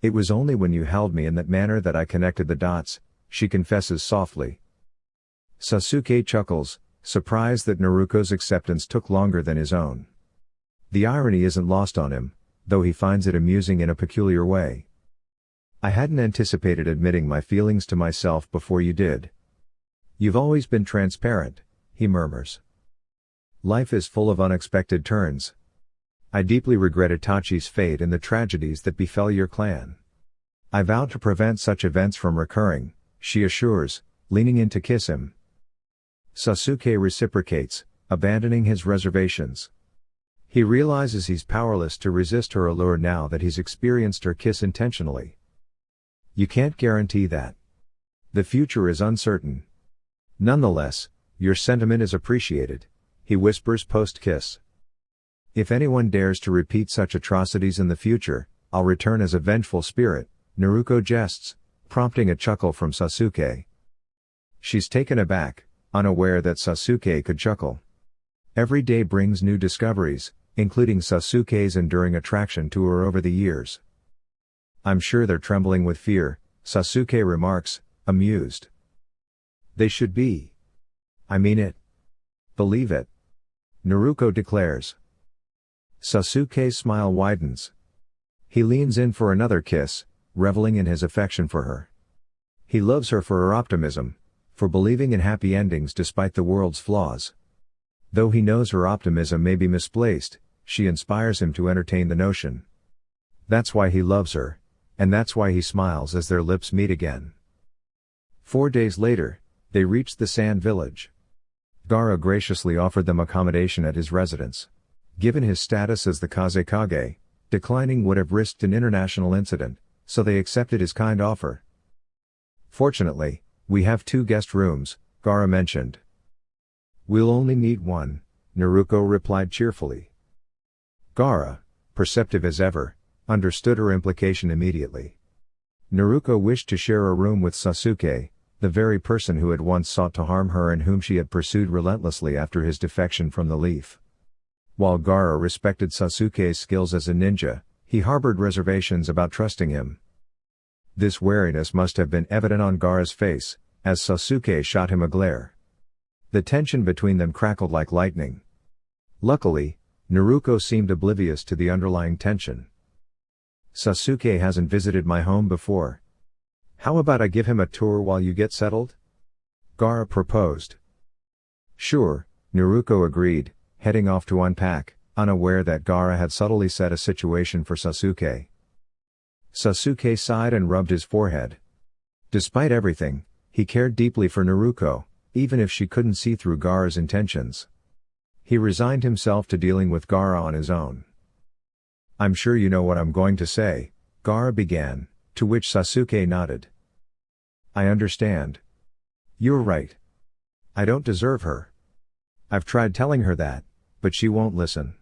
It was only when you held me in that manner that I connected the dots, she confesses softly. Sasuke chuckles, surprised that Naruko's acceptance took longer than his own. The irony isn't lost on him, though he finds it amusing in a peculiar way. I hadn't anticipated admitting my feelings to myself before you did. You've always been transparent, he murmurs. Life is full of unexpected turns. I deeply regret Itachi's fate and the tragedies that befell your clan. I vow to prevent such events from recurring, she assures, leaning in to kiss him. Sasuke reciprocates, abandoning his reservations. He realizes he's powerless to resist her allure now that he's experienced her kiss intentionally. You can't guarantee that. The future is uncertain. Nonetheless, your sentiment is appreciated, he whispers post-kiss. If anyone dares to repeat such atrocities in the future, I'll return as a vengeful spirit, Naruko jests, prompting a chuckle from Sasuke. She's taken aback, unaware that Sasuke could chuckle. Every day brings new discoveries, including Sasuke's enduring attraction to her over the years. I'm sure they're trembling with fear, Sasuke remarks, amused. They should be. I mean it. Believe it. Naruko declares. Sasuke's smile widens. He leans in for another kiss, reveling in his affection for her. He loves her for her optimism, for believing in happy endings despite the world's flaws. Though he knows her optimism may be misplaced, she inspires him to entertain the notion. That's why he loves her, and that's why he smiles as their lips meet again. 4 days later, they reached the sand village. Gaara graciously offered them accommodation at his residence. Given his status as the Kazekage, declining would have risked an international incident, so they accepted his kind offer. Fortunately, we have 2 guest rooms, Gaara mentioned. We'll only need one, Naruko replied cheerfully. Gaara, perceptive as ever, understood her implication immediately. Naruko wished to share a room with Sasuke, the very person who had once sought to harm her and whom she had pursued relentlessly after his defection from the Leaf. While Gaara respected Sasuke's skills as a ninja, he harbored reservations about trusting him. This wariness must have been evident on Gaara's face, as Sasuke shot him a glare. The tension between them crackled like lightning. Luckily, Naruko seemed oblivious to the underlying tension. Sasuke hasn't visited my home before. How about I give him a tour while you get settled? Gaara proposed. Sure, Naruko agreed, heading off to unpack, unaware that Gaara had subtly set a situation for Sasuke. Sasuke sighed and rubbed his forehead. Despite everything, he cared deeply for Naruko, even if she couldn't see through Gaara's intentions. He resigned himself to dealing with Gaara on his own. I'm sure you know what I'm going to say, Gaara began, to which Sasuke nodded. I understand. You're right. I don't deserve her. I've tried telling her that, but she won't listen.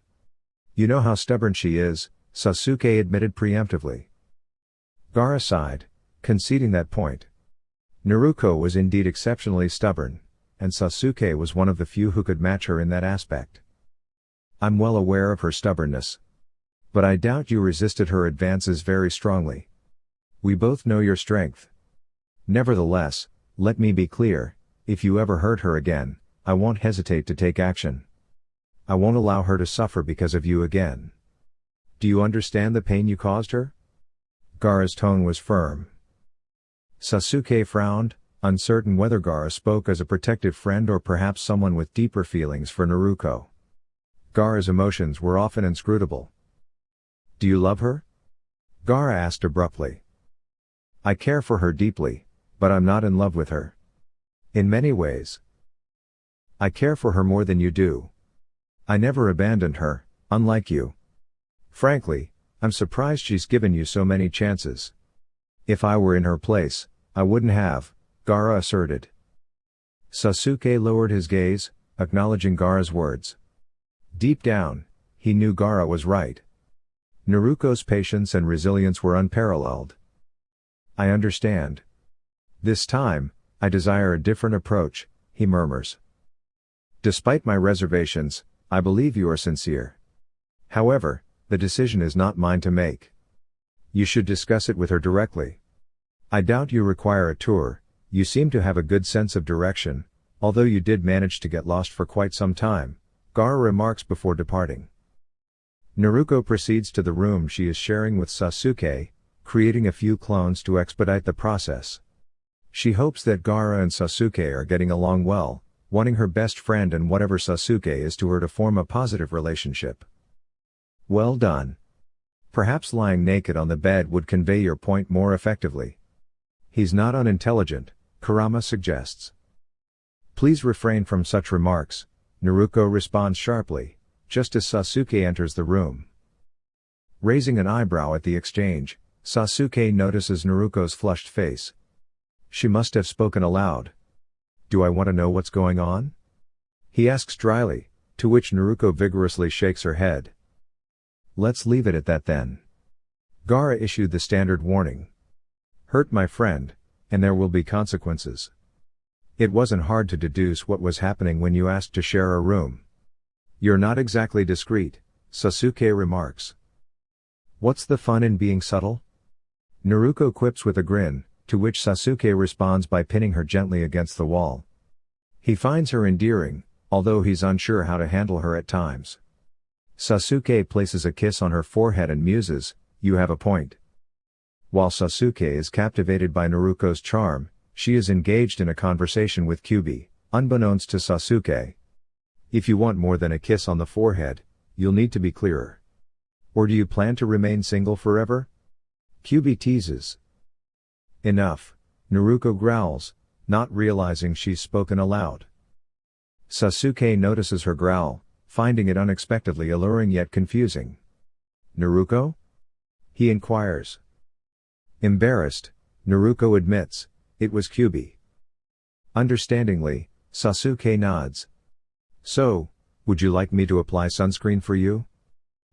You know how stubborn she is, Sasuke admitted preemptively. Gaara sighed, conceding that point. Naruko was indeed exceptionally stubborn, and Sasuke was one of the few who could match her in that aspect. I'm well aware of her stubbornness. But I doubt you resisted her advances very strongly. We both know your strength. Nevertheless, let me be clear, if you ever hurt her again, I won't hesitate to take action. I won't allow her to suffer because of you again. Do you understand the pain you caused her? Gaara's tone was firm. Sasuke frowned, uncertain whether Gaara spoke as a protective friend or perhaps someone with deeper feelings for Naruko. Gaara's emotions were often inscrutable. Do you love her? Gaara asked abruptly. I care for her deeply, but I'm not in love with her. In many ways. I care for her more than you do. I never abandoned her, unlike you. Frankly, I'm surprised she's given you so many chances. If I were in her place, I wouldn't have, Gaara asserted. Sasuke lowered his gaze, acknowledging Gaara's words. Deep down, he knew Gaara was right. Naruko's patience and resilience were unparalleled. I understand. This time, I desire a different approach, he murmurs. Despite my reservations, I believe you are sincere. However, the decision is not mine to make. You should discuss it with her directly. I doubt you require a tour, you seem to have a good sense of direction, although you did manage to get lost for quite some time, Gaara remarks before departing. Naruko proceeds to the room she is sharing with Sasuke, creating a few clones to expedite the process. She hopes that Gaara and Sasuke are getting along well, wanting her best friend and whatever Sasuke is to her to form a positive relationship. Well done. Perhaps lying naked on the bed would convey your point more effectively. He's not unintelligent, Kurama suggests. Please refrain from such remarks, Naruko responds sharply, just as Sasuke enters the room. Raising an eyebrow at the exchange, Sasuke notices Naruko's flushed face. She must have spoken aloud. Do I want to know what's going on? He asks dryly, to which Naruko vigorously shakes her head. Let's leave it at that then. Gaara issued the standard warning. Hurt my friend, and there will be consequences. It wasn't hard to deduce what was happening when you asked to share a room. You're not exactly discreet, Sasuke remarks. What's the fun in being subtle? Naruko quips with a grin, to which Sasuke responds by pinning her gently against the wall. He finds her endearing, although he's unsure how to handle her at times. Sasuke places a kiss on her forehead and muses, "You have a point." While Sasuke is captivated by Naruko's charm, she is engaged in a conversation with Kyubi, unbeknownst to Sasuke. If you want more than a kiss on the forehead, you'll need to be clearer. Or do you plan to remain single forever? Kyubi teases. Enough, Naruko growls, not realizing she's spoken aloud. Sasuke notices her growl, finding it unexpectedly alluring yet confusing. Naruko? He inquires. Embarrassed, Naruko admits, it was Kyubi. Understandingly, Sasuke nods. So, would you like me to apply sunscreen for you?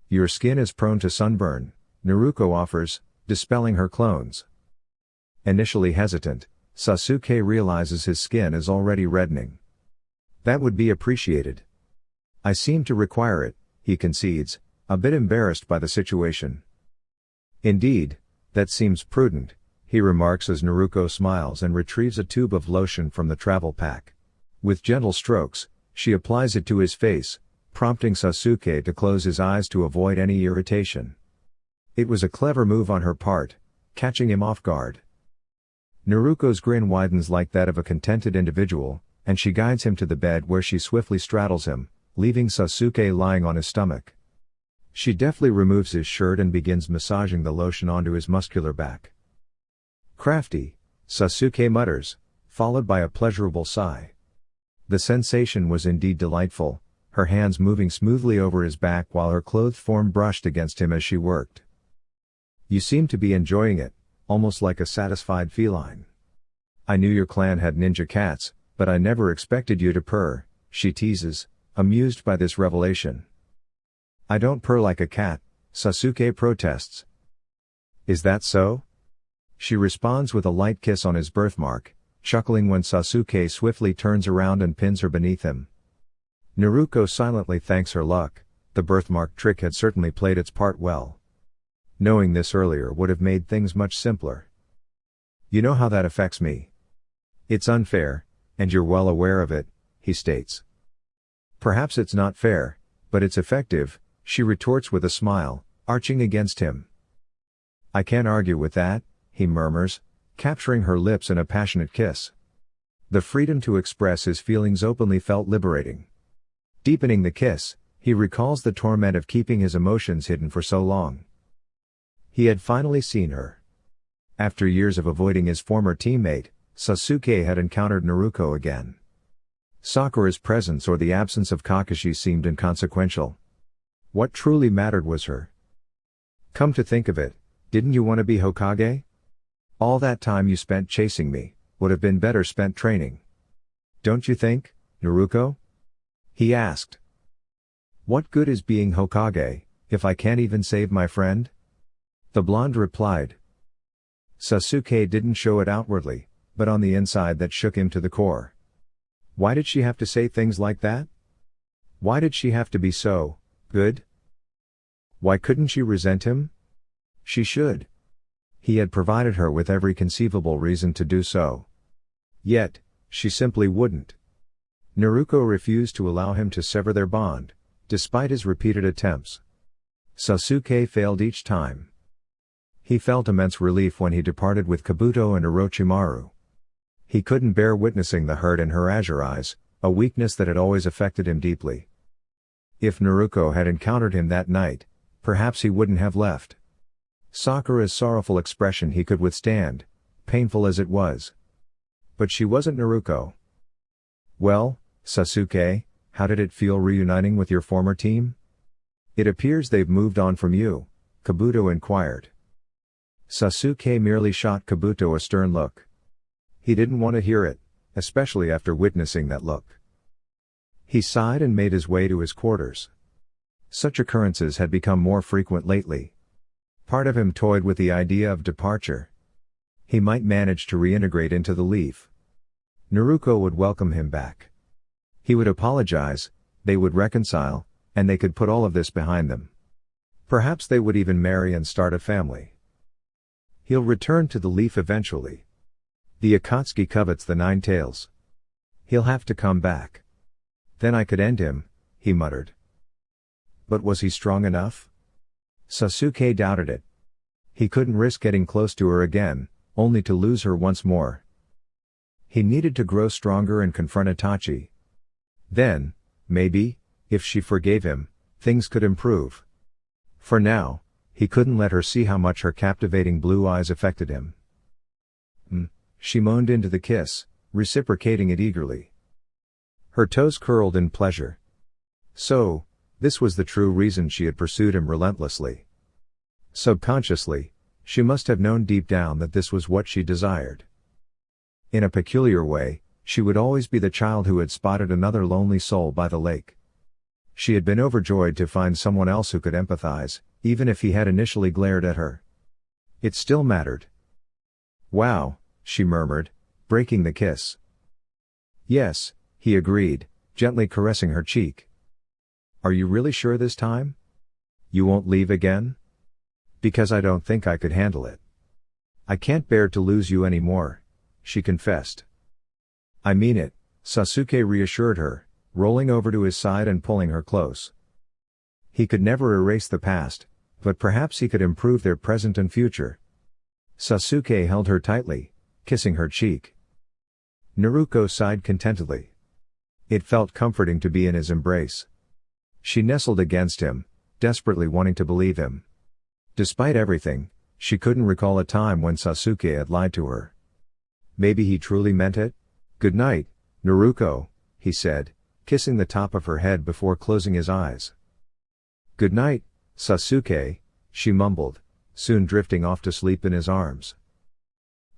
Your skin is prone to sunburn, Naruko offers, dispelling her clones. Initially hesitant, Sasuke realizes his skin is already reddening. That would be appreciated. I seem to require it, he concedes, a bit embarrassed by the situation. Indeed, that seems prudent, he remarks as Naruko smiles and retrieves a tube of lotion from the travel pack. With gentle strokes, she applies it to his face, prompting Sasuke to close his eyes to avoid any irritation. It was a clever move on her part, catching him off guard. Naruko's grin widens like that of a contented individual, and she guides him to the bed where she swiftly straddles him, leaving Sasuke lying on his stomach. She deftly removes his shirt and begins massaging the lotion onto his muscular back. Crafty, Sasuke mutters, followed by a pleasurable sigh. The sensation was indeed delightful, her hands moving smoothly over his back while her clothed form brushed against him as she worked. You seem to be enjoying it, almost like a satisfied feline. I knew your clan had ninja cats, but I never expected you to purr, she teases, amused by this revelation. I don't purr like a cat, Sasuke protests. Is that so? She responds with a light kiss on his birthmark, chuckling when Sasuke swiftly turns around and pins her beneath him. Naruko silently thanks her luck, the birthmark trick had certainly played its part well. Knowing this earlier would have made things much simpler. You know how that affects me. It's unfair, and you're well aware of it, he states. Perhaps it's not fair, but it's effective, she retorts with a smile, arching against him. I can't argue with that, he murmurs, capturing her lips in a passionate kiss. The freedom to express his feelings openly felt liberating. Deepening the kiss, he recalls the torment of keeping his emotions hidden for so long. He had finally seen her. After years of avoiding his former teammate, Sasuke had encountered Naruko again. Sakura's presence or the absence of Kakashi seemed inconsequential. What truly mattered was her. Come to think of it, didn't you want to be Hokage? All that time you spent chasing me, would have been better spent training. Don't you think, Naruko? He asked. What good is being Hokage, if I can't even save my friend? The blonde replied. Sasuke didn't show it outwardly, but on the inside that shook him to the core. Why did she have to say things like that? Why did she have to be so good? Why couldn't she resent him? She should. He had provided her with every conceivable reason to do so. Yet, she simply wouldn't. Naruko refused to allow him to sever their bond, despite his repeated attempts. Sasuke failed each time. He felt immense relief when he departed with Kabuto and Orochimaru. He couldn't bear witnessing the hurt in her azure eyes, a weakness that had always affected him deeply. If Naruko had encountered him that night, perhaps he wouldn't have left. Sakura's sorrowful expression he could withstand, painful as it was. But she wasn't Naruko. Well, Sasuke, how did it feel reuniting with your former team? It appears they've moved on from you, Kabuto inquired. Sasuke merely shot Kabuto a stern look. He didn't want to hear it, especially after witnessing that look. He sighed and made his way to his quarters. Such occurrences had become more frequent lately. Part of him toyed with the idea of departure. He might manage to reintegrate into the Leaf. Naruko would welcome him back. He would apologize, they would reconcile, and they could put all of this behind them. Perhaps they would even marry and start a family. He'll return to the Leaf eventually. The Akatsuki covets the Nine Tails. He'll have to come back. Then I could end him, he muttered. But was he strong enough? Sasuke doubted it. He couldn't risk getting close to her again, only to lose her once more. He needed to grow stronger and confront Itachi. Then, maybe, if she forgave him, things could improve. For now, he couldn't let her see how much her captivating blue eyes affected him. She moaned into the kiss, reciprocating it eagerly. Her toes curled in pleasure. So, this was the true reason she had pursued him relentlessly. Subconsciously, she must have known deep down that this was what she desired. In a peculiar way, she would always be the child who had spotted another lonely soul by the lake. She had been overjoyed to find someone else who could empathize, even if he had initially glared at her. It still mattered. Wow, she murmured, breaking the kiss. Yes, he agreed, gently caressing her cheek. Are you really sure this time? You won't leave again? Because I don't think I could handle it. I can't bear to lose you anymore, she confessed. I mean it, Sasuke reassured her, rolling over to his side and pulling her close. He could never erase the past, but perhaps he could improve their present and future. Sasuke held her tightly, kissing her cheek. Naruko sighed contentedly. It felt comforting to be in his embrace. She nestled against him, desperately wanting to believe him. Despite everything, she couldn't recall a time when Sasuke had lied to her. Maybe he truly meant it? Good night, Naruko, he said, kissing the top of her head before closing his eyes. Good night, Sasuke, she mumbled, soon drifting off to sleep in his arms.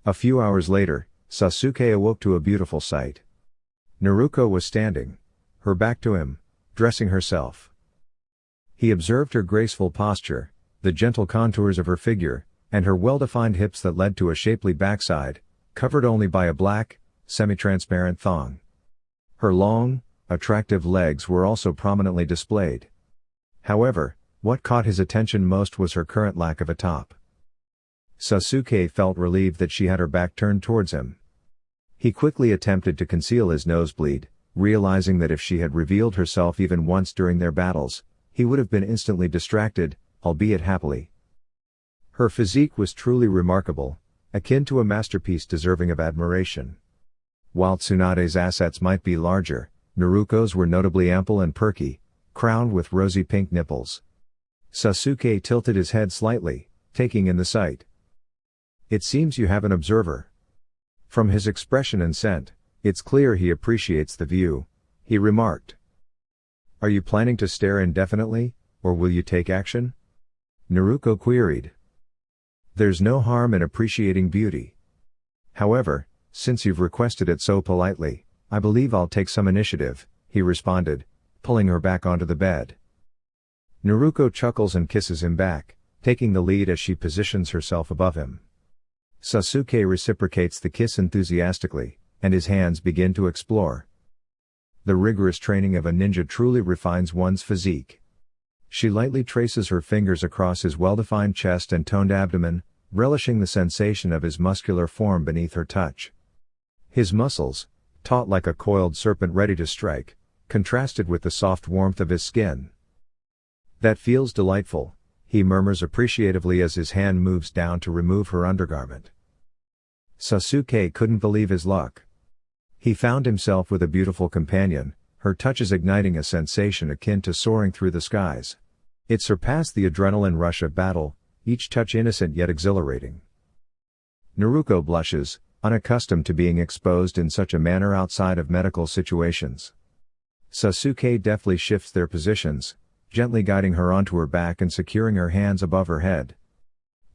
A few hours later, Sasuke awoke to a beautiful sight. Naruko was standing, her back to him, dressing herself. He observed her graceful posture, the gentle contours of her figure, and her well-defined hips that led to a shapely backside, covered only by a black, semi-transparent thong. Her long, attractive legs were also prominently displayed. However, what caught his attention most was her current lack of a top. Sasuke felt relieved that she had her back turned towards him. He quickly attempted to conceal his nosebleed, realizing that if she had revealed herself even once during their battles, he would have been instantly distracted, albeit happily. Her physique was truly remarkable, akin to a masterpiece deserving of admiration. While Tsunade's assets might be larger, Naruko's were notably ample and perky, crowned with rosy pink nipples. Sasuke tilted his head slightly, taking in the sight. It seems you have an observer. From his expression and scent, it's clear he appreciates the view, he remarked. Are you planning to stare indefinitely, or will you take action? Naruko queried. There's no harm in appreciating beauty. However, since you've requested it so politely, I believe I'll take some initiative, he responded, pulling her back onto the bed. Naruko chuckles and kisses him back, taking the lead as she positions herself above him. Sasuke reciprocates the kiss enthusiastically, and his hands begin to explore. The rigorous training of a ninja truly refines one's physique. She lightly traces her fingers across his well-defined chest and toned abdomen, relishing the sensation of his muscular form beneath her touch. His muscles, taut like a coiled serpent ready to strike, contrasted with the soft warmth of his skin. That feels delightful, he murmurs appreciatively as his hand moves down to remove her undergarment. Sasuke couldn't believe his luck. He found himself with a beautiful companion, her touches igniting a sensation akin to soaring through the skies. It surpassed the adrenaline rush of battle, each touch innocent yet exhilarating. Naruko blushes, unaccustomed to being exposed in such a manner outside of medical situations. Sasuke deftly shifts their positions, gently guiding her onto her back and securing her hands above her head.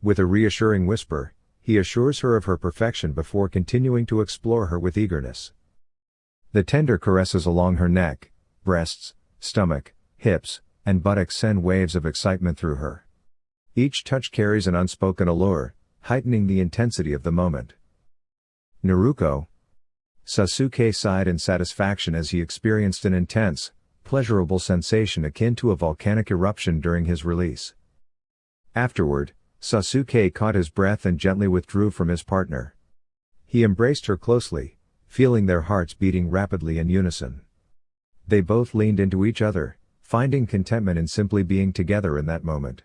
With a reassuring whisper, he assures her of her perfection before continuing to explore her with eagerness. The tender caresses along her neck, breasts, stomach, hips, and buttocks send waves of excitement through her. Each touch carries an unspoken allure, heightening the intensity of the moment. Naruko. Sasuke sighed in satisfaction as he experienced an intense, pleasurable sensation akin to a volcanic eruption during his release. Afterward, Sasuke caught his breath and gently withdrew from his partner. He embraced her closely, feeling their hearts beating rapidly in unison. They both leaned into each other, finding contentment in simply being together in that moment.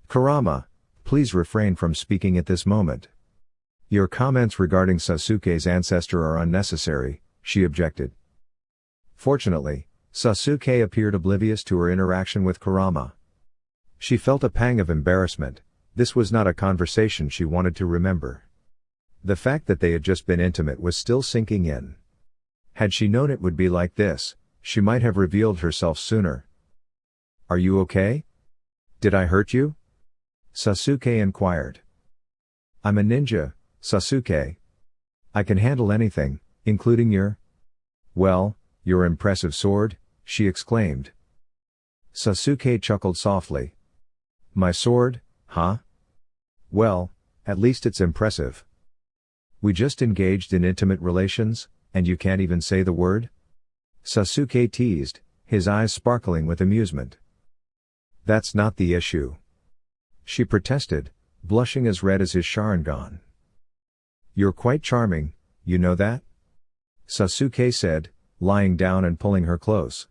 Kurama, please refrain from speaking at this moment. Your comments regarding Sasuke's ancestor are unnecessary, she objected. Fortunately, Sasuke appeared oblivious to her interaction with Kurama. She felt a pang of embarrassment. This was not a conversation she wanted to remember. The fact that they had just been intimate was still sinking in. Had she known it would be like this, she might have revealed herself sooner. Are you okay? Did I hurt you? Sasuke inquired. I'm a ninja, Sasuke. I can handle anything, including your impressive sword, she exclaimed. Sasuke chuckled softly. My sword, huh? Well, at least it's impressive. We just engaged in intimate relations, and you can't even say the word? Sasuke teased, his eyes sparkling with amusement. That's not the issue. She protested, blushing as red as his Sharingan. You're quite charming, you know that? Sasuke said, lying down and pulling her close.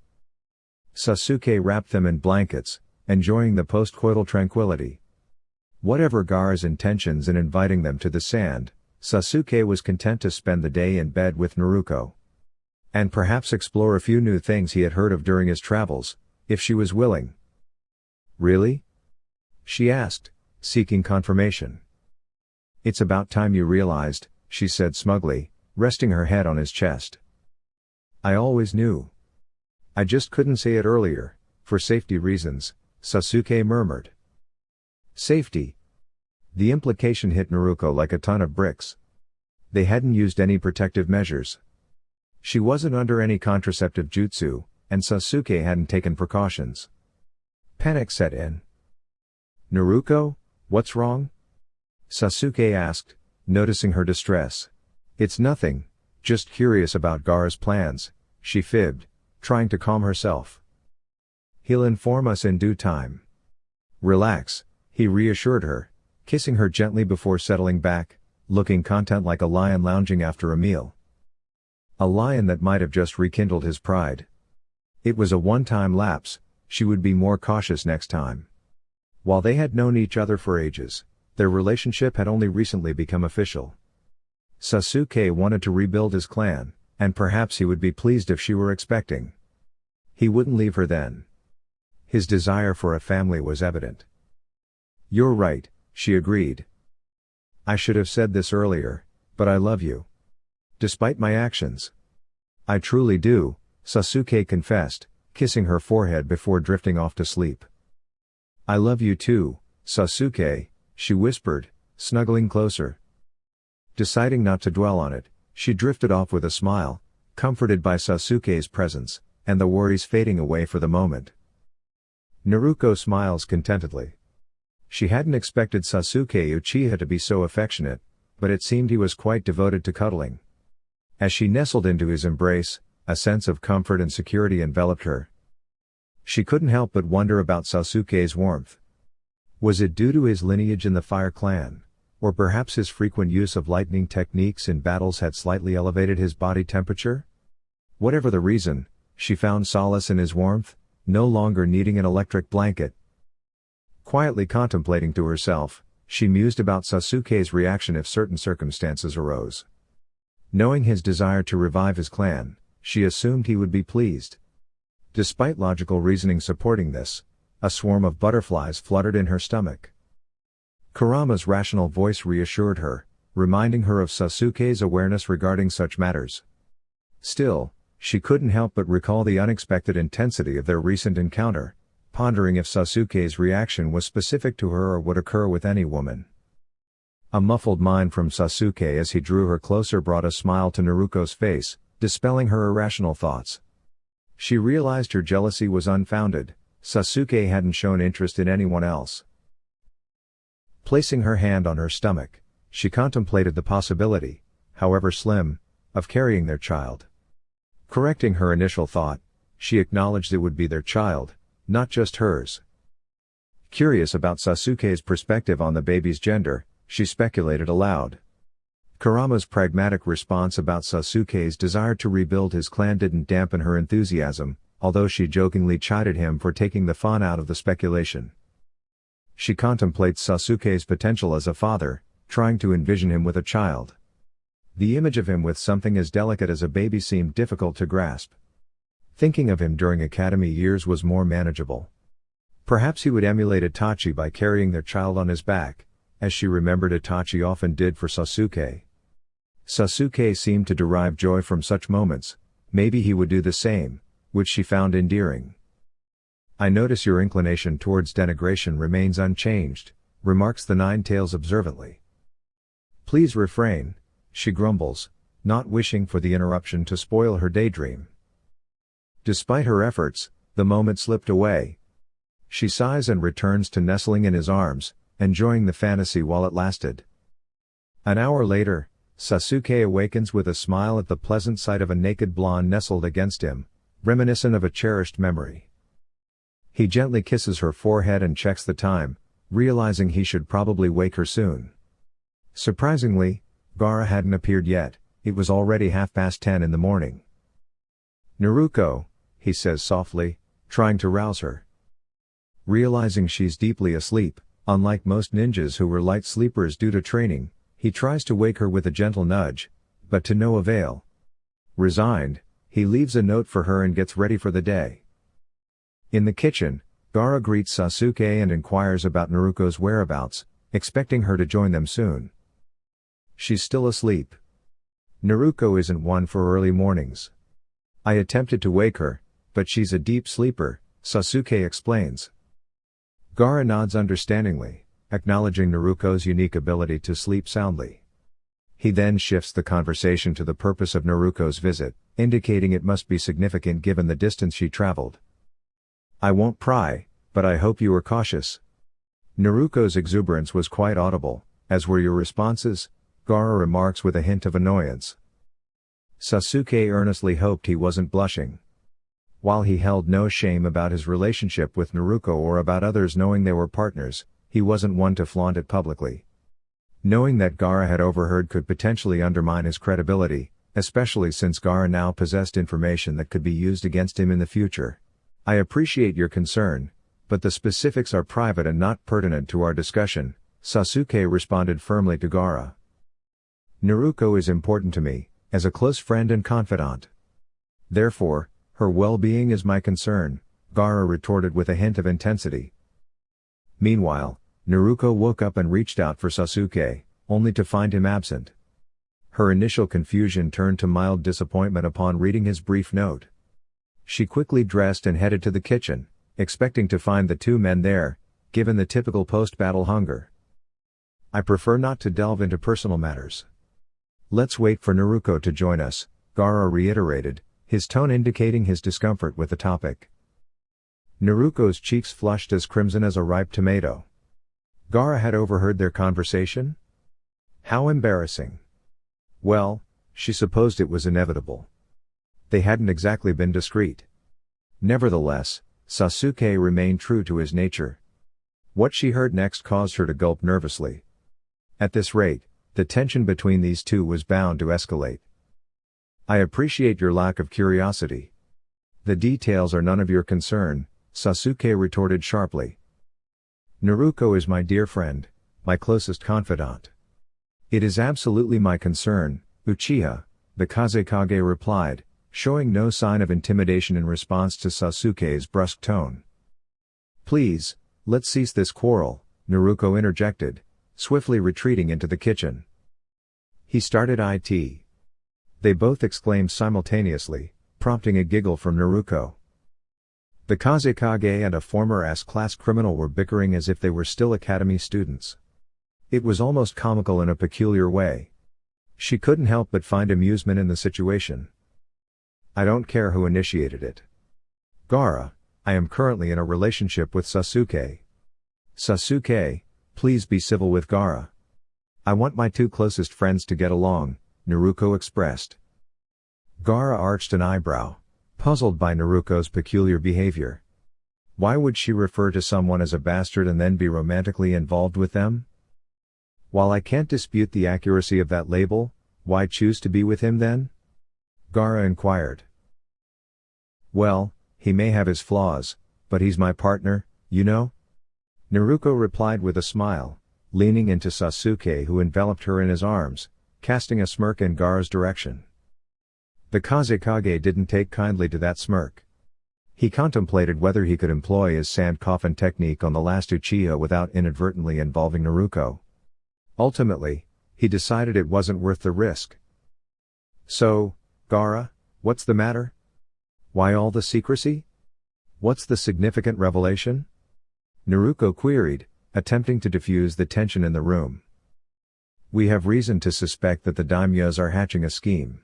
Sasuke wrapped them in blankets, enjoying the post-coital tranquility. Whatever Gaara's intentions in inviting them to the sand, Sasuke was content to spend the day in bed with Naruko. And perhaps explore a few new things he had heard of during his travels, if she was willing. Really? She asked, seeking confirmation. It's about time you realized, she said smugly, resting her head on his chest. I always knew. I just couldn't say it earlier, for safety reasons, Sasuke murmured. Safety. The implication hit Naruko like a ton of bricks. They hadn't used any protective measures. She wasn't under any contraceptive jutsu, and Sasuke hadn't taken precautions. Panic set in. Naruko, what's wrong? Sasuke asked, noticing her distress. It's nothing, just curious about Gaara's plans, she fibbed, trying to calm herself. He'll inform us in due time. Relax, he reassured her, kissing her gently before settling back, looking content like a lion lounging after a meal. A lion that might have just rekindled his pride. It was a one-time lapse, she would be more cautious next time. While they had known each other for ages, their relationship had only recently become official. Sasuke wanted to rebuild his clan, and perhaps he would be pleased if she were expecting. He wouldn't leave her then. His desire for a family was evident. You're right, she agreed. I should have said this earlier, but I love you. Despite my actions. I truly do, Sasuke confessed, kissing her forehead before drifting off to sleep. I love you too, Sasuke, she whispered, snuggling closer. Deciding not to dwell on it, she drifted off with a smile, comforted by Sasuke's presence, and the worries fading away for the moment. Naruko smiles contentedly. She hadn't expected Sasuke Uchiha to be so affectionate, but it seemed he was quite devoted to cuddling. As she nestled into his embrace, a sense of comfort and security enveloped her. She couldn't help but wonder about Sasuke's warmth. Was it due to his lineage in the Fire Clan, or perhaps his frequent use of lightning techniques in battles had slightly elevated his body temperature? Whatever the reason, she found solace in his warmth, no longer needing an electric blanket. Quietly contemplating to herself, she mused about Sasuke's reaction if certain circumstances arose. Knowing his desire to revive his clan, she assumed he would be pleased. Despite logical reasoning supporting this, a swarm of butterflies fluttered in her stomach. Kurama's rational voice reassured her, reminding her of Sasuke's awareness regarding such matters. Still, she couldn't help but recall the unexpected intensity of their recent encounter, pondering if Sasuke's reaction was specific to her or would occur with any woman. A muffled whine from Sasuke as he drew her closer brought a smile to Naruko's face, dispelling her irrational thoughts. She realized her jealousy was unfounded. Sasuke hadn't shown interest in anyone else. Placing her hand on her stomach, she contemplated the possibility, however slim, of carrying their child. Correcting her initial thought, she acknowledged it would be their child, not just hers. Curious about Sasuke's perspective on the baby's gender, she speculated aloud. Kurama's pragmatic response about Sasuke's desire to rebuild his clan didn't dampen her enthusiasm, although she jokingly chided him for taking the fun out of the speculation. She contemplates Sasuke's potential as a father, trying to envision him with a child. The image of him with something as delicate as a baby seemed difficult to grasp. Thinking of him during academy years was more manageable. Perhaps he would emulate Itachi by carrying their child on his back, as she remembered Itachi often did for Sasuke. Sasuke seemed to derive joy from such moments, maybe he would do the same, which she found endearing. "I notice your inclination towards denigration remains unchanged," remarks the Nine-Tails observantly. "Please refrain," she grumbles, not wishing for the interruption to spoil her daydream. Despite her efforts, the moment slipped away. She sighs and returns to nestling in his arms, enjoying the fantasy while it lasted. An hour later, Sasuke awakens with a smile at the pleasant sight of a naked blonde nestled against him, reminiscent of a cherished memory. He gently kisses her forehead and checks the time, realizing he should probably wake her soon. Surprisingly, Gaara hadn't appeared yet. It was already 10:30 in the morning. "Naruko," he says softly, trying to rouse her. Realizing she's deeply asleep, unlike most ninjas who were light sleepers due to training, he tries to wake her with a gentle nudge, but to no avail. Resigned, he leaves a note for her and gets ready for the day. In the kitchen, Gaara greets Sasuke and inquires about Naruko's whereabouts, expecting her to join them soon. She's still asleep. Naruko isn't one for early mornings. "I attempted to wake her, but she's a deep sleeper," Sasuke explains. Gaara nods understandingly, acknowledging Naruko's unique ability to sleep soundly. He then shifts the conversation to the purpose of Naruko's visit, indicating it must be significant given the distance she traveled. "I won't pry, but I hope you were cautious." Naruko's exuberance was quite audible, as were your responses, Gaara remarks with a hint of annoyance. Sasuke earnestly hoped he wasn't blushing. While he held no shame about his relationship with Naruko or about others knowing they were partners, he wasn't one to flaunt it publicly. Knowing that Gaara had overheard could potentially undermine his credibility, especially since Gaara now possessed information that could be used against him in the future. "I appreciate your concern, but the specifics are private and not pertinent to our discussion," Sasuke responded firmly to Gaara. "Naruko is important to me, as a close friend and confidant. Therefore, her well-being is my concern," Gaara retorted with a hint of intensity. Meanwhile, Naruko woke up and reached out for Sasuke, only to find him absent. Her initial confusion turned to mild disappointment upon reading his brief note. She quickly dressed and headed to the kitchen, expecting to find the two men there, given the typical post-battle hunger. "I prefer not to delve into personal matters. Let's wait for Naruko to join us," Gaara reiterated, his tone indicating his discomfort with the topic. Naruko's cheeks flushed as crimson as a ripe tomato. Gaara had overheard their conversation? How embarrassing. Well, she supposed it was inevitable. They hadn't exactly been discreet. Nevertheless, Sasuke remained true to his nature. What she heard next caused her to gulp nervously. At this rate, the tension between these two was bound to escalate. "I appreciate your lack of curiosity. The details are none of your concern," Sasuke retorted sharply. "Naruko is my dear friend, my closest confidant. It is absolutely my concern, Uchiha," the Kazekage replied, showing no sign of intimidation in response to Sasuke's brusque tone. "Please, let's cease this quarrel," Naruko interjected, swiftly retreating into the kitchen. He started it. They both exclaimed simultaneously, prompting a giggle from Naruko. The Kazekage and a former S-class criminal were bickering as if they were still academy students. It was almost comical in a peculiar way. She couldn't help but find amusement in the situation. I don't care who initiated it. Gaara, I am currently in a relationship with Sasuke. Sasuke, please be civil with Gaara. I want my two closest friends to get along, Naruko expressed. Gaara arched an eyebrow, puzzled by Naruko's peculiar behavior. Why would she refer to someone as a bastard and then be romantically involved with them? While I can't dispute the accuracy of that label, why choose to be with him then? Gaara inquired. Well, he may have his flaws, but he's my partner, you know? Naruko replied with a smile, leaning into Sasuke who enveloped her in his arms, casting a smirk in Gaara's direction. The Kazekage didn't take kindly to that smirk. He contemplated whether he could employ his sand coffin technique on the last Uchiha without inadvertently involving Naruko. Ultimately, he decided it wasn't worth the risk. So, Gaara, what's the matter? Why all the secrecy? What's the significant revelation? Naruko queried, attempting to diffuse the tension in the room. We have reason to suspect that the daimyos are hatching a scheme.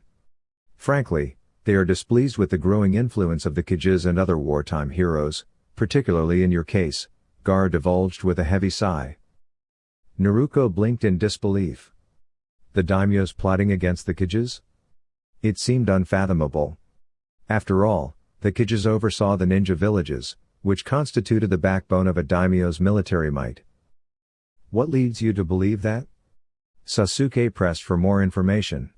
Frankly, they are displeased with the growing influence of the Kijis and other wartime heroes, particularly in your case, Gaara divulged with a heavy sigh. Naruko blinked in disbelief. The daimyos plotting against the Kijis? It seemed unfathomable. After all, the Kijis oversaw the ninja villages, which constituted the backbone of a daimyo's military might. What leads you to believe that? Sasuke pressed for more information.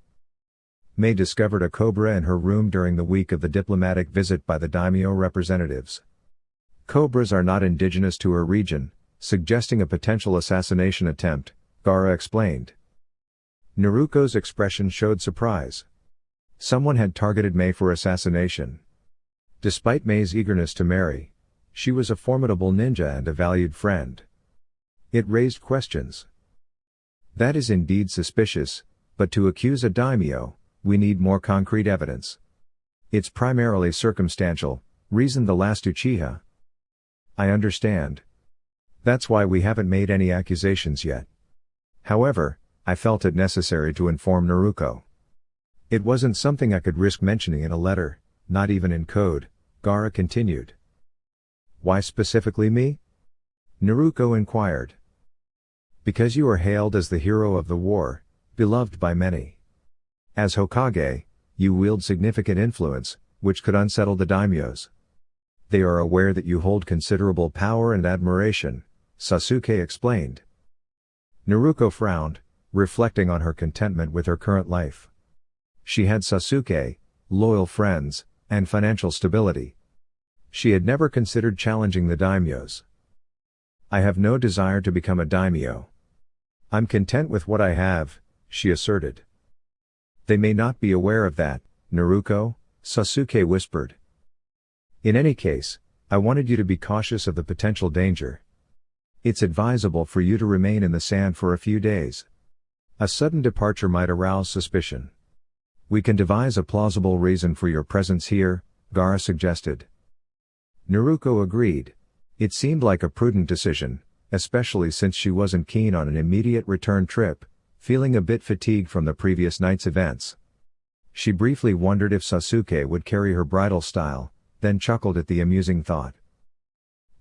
Mei discovered a cobra in her room during the week of the diplomatic visit by the daimyo representatives. Cobras are not indigenous to her region, suggesting a potential assassination attempt, Gaara explained. Naruko's expression showed surprise. Someone had targeted Mei for assassination. Despite Mei's eagerness to marry, she was a formidable ninja and a valued friend. It raised questions. That is indeed suspicious, but to accuse a daimyo, we need more concrete evidence. It's primarily circumstantial, reasoned the last Uchiha. I understand. That's why we haven't made any accusations yet. However, I felt it necessary to inform Naruko. It wasn't something I could risk mentioning in a letter, not even in code, Gaara continued. Why specifically me? Naruko inquired. Because you are hailed as the hero of the war, beloved by many. As Hokage, you wield significant influence, which could unsettle the daimyos. They are aware that you hold considerable power and admiration, Sasuke explained. Naruko frowned, reflecting on her contentment with her current life. She had Sasuke, loyal friends, and financial stability. She had never considered challenging the daimyos. I have no desire to become a daimyo. I'm content with what I have, she asserted. They may not be aware of that, Naruko, Sasuke whispered. In any case, I wanted you to be cautious of the potential danger. It's advisable for you to remain in the sand for a few days. A sudden departure might arouse suspicion. We can devise a plausible reason for your presence here, Gaara suggested. Naruko agreed. It seemed like a prudent decision, especially since she wasn't keen on an immediate return trip, feeling a bit fatigued from the previous night's events. She briefly wondered if Sasuke would carry her bridal style, then chuckled at the amusing thought.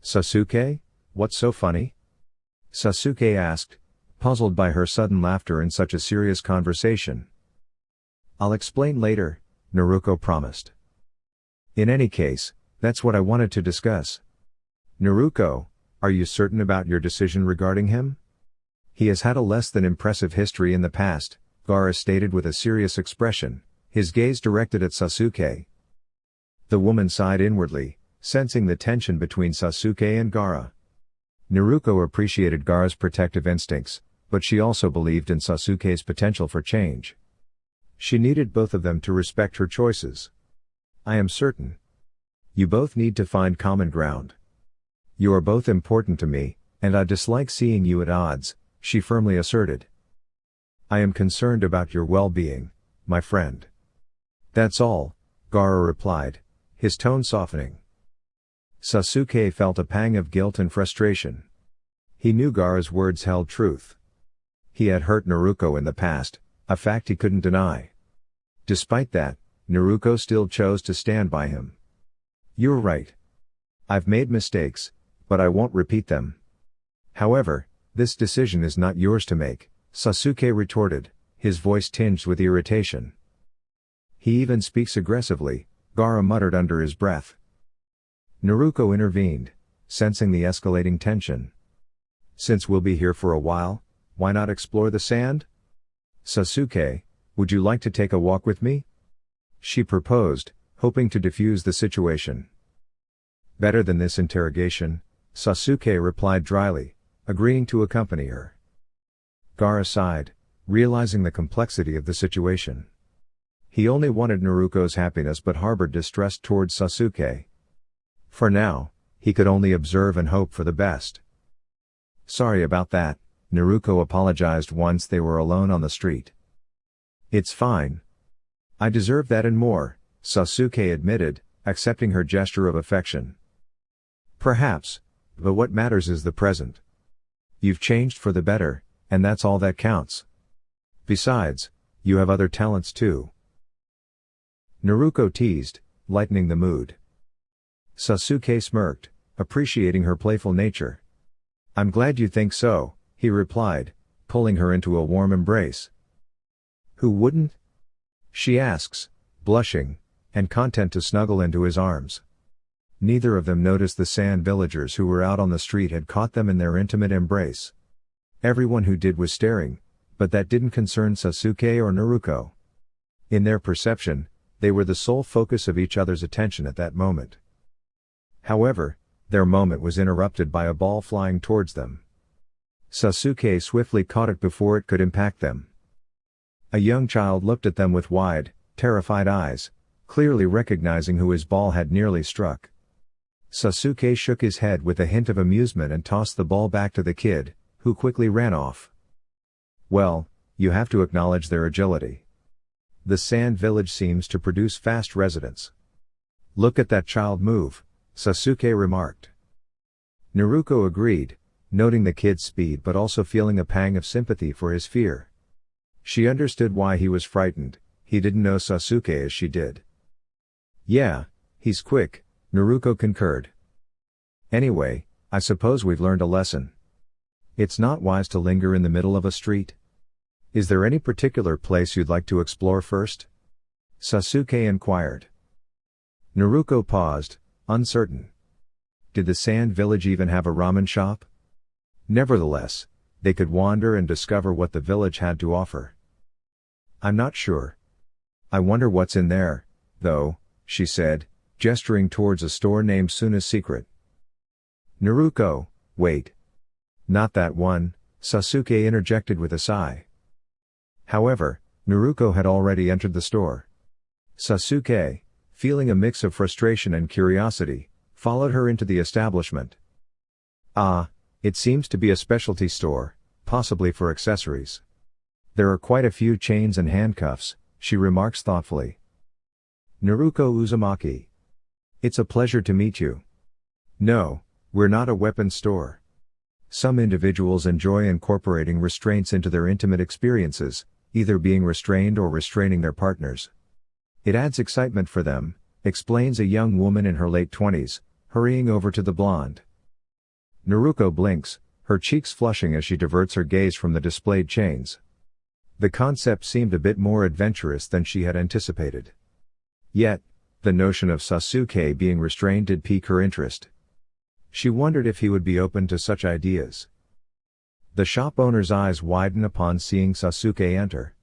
Sasuke? What's so funny? Sasuke asked, puzzled by her sudden laughter in such a serious conversation. I'll explain later, Naruko promised. In any case, that's what I wanted to discuss. Naruko, are you certain about your decision regarding him? He has had a less than impressive history in the past, Gaara stated with a serious expression, his gaze directed at Sasuke. The woman sighed inwardly, sensing the tension between Sasuke and Gaara. Naruko appreciated Gaara's protective instincts, but she also believed in Sasuke's potential for change. She needed both of them to respect her choices. I am certain. You both need to find common ground. You are both important to me, and I dislike seeing you at odds, she firmly asserted. I am concerned about your well-being, my friend. That's all, Gaara replied, his tone softening. Sasuke felt a pang of guilt and frustration. He knew Gaara's words held truth. He had hurt Naruko in the past, a fact he couldn't deny. Despite that, Naruko still chose to stand by him. You're right. I've made mistakes, but I won't repeat them. However, this decision is not yours to make, Sasuke retorted, his voice tinged with irritation. He even speaks aggressively, Gaara muttered under his breath. Naruko intervened, sensing the escalating tension. Since we'll be here for a while, why not explore the sand? Sasuke, would you like to take a walk with me? She proposed, hoping to defuse the situation. Better than this interrogation, Sasuke replied dryly, agreeing to accompany her. Gaara sighed, realizing the complexity of the situation. He only wanted Naruko's happiness but harbored distrust towards Sasuke. For now, he could only observe and hope for the best. Sorry about that, Naruko apologized once they were alone on the street. It's fine. I deserve that and more, Sasuke admitted, accepting her gesture of affection. Perhaps, but what matters is the present. You've changed for the better, and that's all that counts. Besides, you have other talents too. Naruko teased, lightening the mood. Sasuke smirked, appreciating her playful nature. I'm glad you think so, he replied, pulling her into a warm embrace. Who wouldn't? She asks, blushing, and content to snuggle into his arms. Neither of them noticed the sand villagers who were out on the street had caught them in their intimate embrace. Everyone who did was staring, but that didn't concern Sasuke or Naruko. In their perception, they were the sole focus of each other's attention at that moment. However, their moment was interrupted by a ball flying towards them. Sasuke swiftly caught it before it could impact them. A young child looked at them with wide, terrified eyes, clearly recognizing who his ball had nearly struck. Sasuke shook his head with a hint of amusement and tossed the ball back to the kid, who quickly ran off. Well, you have to acknowledge their agility. The sand village seems to produce fast residents. Look at that child move, Sasuke remarked. Naruko agreed, noting the kid's speed but also feeling a pang of sympathy for his fear. She understood why he was frightened, he didn't know Sasuke as she did. Yeah, he's quick, Naruko concurred. Anyway, I suppose we've learned a lesson. It's not wise to linger in the middle of a street. Is there any particular place you'd like to explore first? Sasuke inquired. Naruko paused, uncertain. Did the sand village even have a ramen shop? Nevertheless, they could wander and discover what the village had to offer. I'm not sure. I wonder what's in there, though, she said, gesturing towards a store named Suna's Secret. Naruko, wait. Not that one, Sasuke interjected with a sigh. However, Naruko had already entered the store. Sasuke, feeling a mix of frustration and curiosity, followed her into the establishment. Ah, it seems to be a specialty store, possibly for accessories. There are quite a few chains and handcuffs, she remarks thoughtfully. Naruko Uzumaki. It's a pleasure to meet you. No, we're not a weapons store. Some individuals enjoy incorporating restraints into their intimate experiences, either being restrained or restraining their partners. It adds excitement for them, explains a young woman in her late 20s, hurrying over to the blonde. Naruko blinks, her cheeks flushing as she diverts her gaze from the displayed chains. The concept seemed a bit more adventurous than she had anticipated. Yet, the notion of Sasuke being restrained did pique her interest. She wondered if he would be open to such ideas. The shop owner's eyes widen upon seeing Sasuke enter.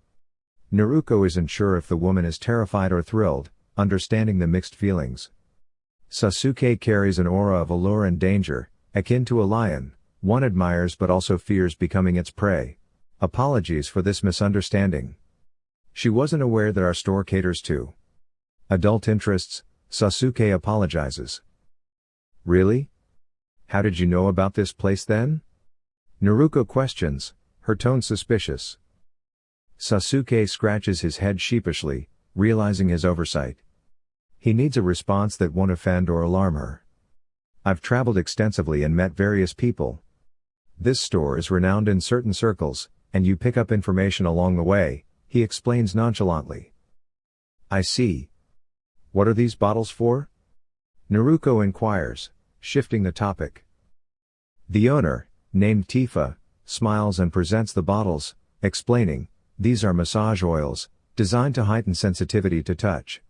Naruko isn't sure if the woman is terrified or thrilled, understanding the mixed feelings. Sasuke carries an aura of allure and danger, akin to a lion, one admires but also fears becoming its prey. Apologies for this misunderstanding. She wasn't aware that our store caters to adult interests, Sasuke apologizes. Really? How did you know about this place then? Naruko questions, her tone suspicious. Sasuke scratches his head sheepishly, realizing his oversight. He needs a response that won't offend or alarm her. I've traveled extensively and met various people. This store is renowned in certain circles, and you pick up information along the way, he explains nonchalantly. I see. What are these bottles for? Naruko inquires, shifting the topic. The owner, named Tifa, smiles and presents the bottles, explaining, these are massage oils, designed to heighten sensitivity to touch.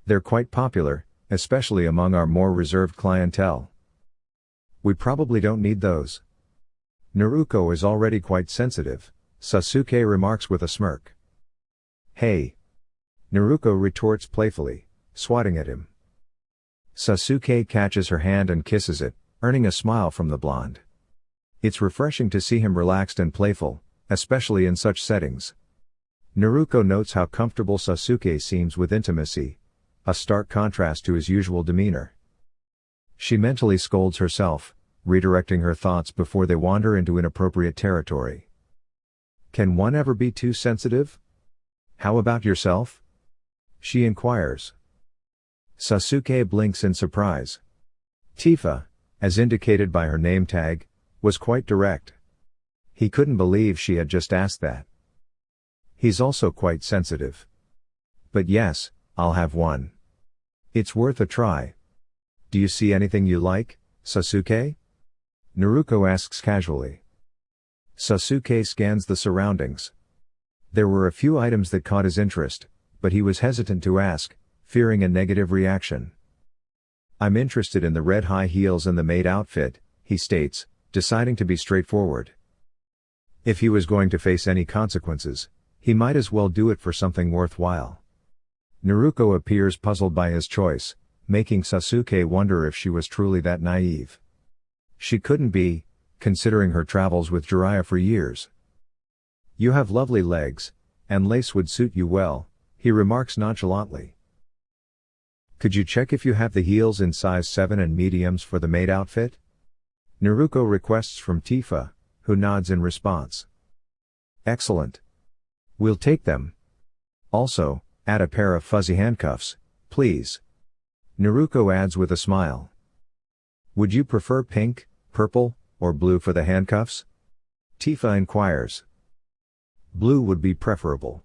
They're quite popular, especially among our more reserved clientele. We probably don't need those. Naruko is already quite sensitive, Sasuke remarks with a smirk. Hey! Naruko retorts playfully, swatting at him. Sasuke catches her hand and kisses it, earning a smile from the blonde. It's refreshing to see him relaxed and playful, especially in such settings. Naruko notes how comfortable Sasuke seems with intimacy, a stark contrast to his usual demeanor. She mentally scolds herself, redirecting her thoughts before they wander into inappropriate territory. Can one ever be too sensitive? How about yourself? She inquires. Sasuke blinks in surprise. Tifa, as indicated by her name tag, was quite direct. He couldn't believe she had just asked that. He's also quite sensitive. But yes, I'll have one. It's worth a try. Do you see anything you like, Sasuke? Naruko asks casually. Sasuke scans the surroundings. There were a few items that caught his interest, but he was hesitant to ask, fearing a negative reaction. I'm interested in the red high heels and the maid outfit, he states, deciding to be straightforward. If he was going to face any consequences, he might as well do it for something worthwhile. Naruko appears puzzled by his choice, making Sasuke wonder if she was truly that naive. She couldn't be, considering her travels with Jiraiya for years. You have lovely legs, and lace would suit you well, he remarks nonchalantly. Could you check if you have the heels in size 7 and mediums for the maid outfit? Naruko requests from Tifa, who nods in response. Excellent. We'll take them. Also, add a pair of fuzzy handcuffs, please. Naruko adds with a smile. Would you prefer pink, purple, or blue for the handcuffs? Tifa inquires. Blue would be preferable.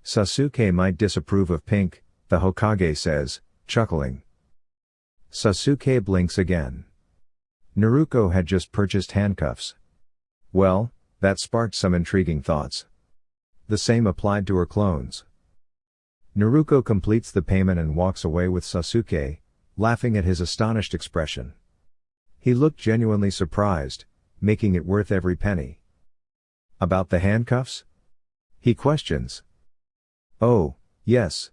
Sasuke might disapprove of pink, the Hokage says, chuckling. Sasuke blinks again. Naruko had just purchased handcuffs. Well, that sparked some intriguing thoughts. The same applied to her clones. Naruko completes the payment and walks away with Sasuke, laughing at his astonished expression. He looked genuinely surprised, making it worth every penny. About the handcuffs? He questions. Oh, yes.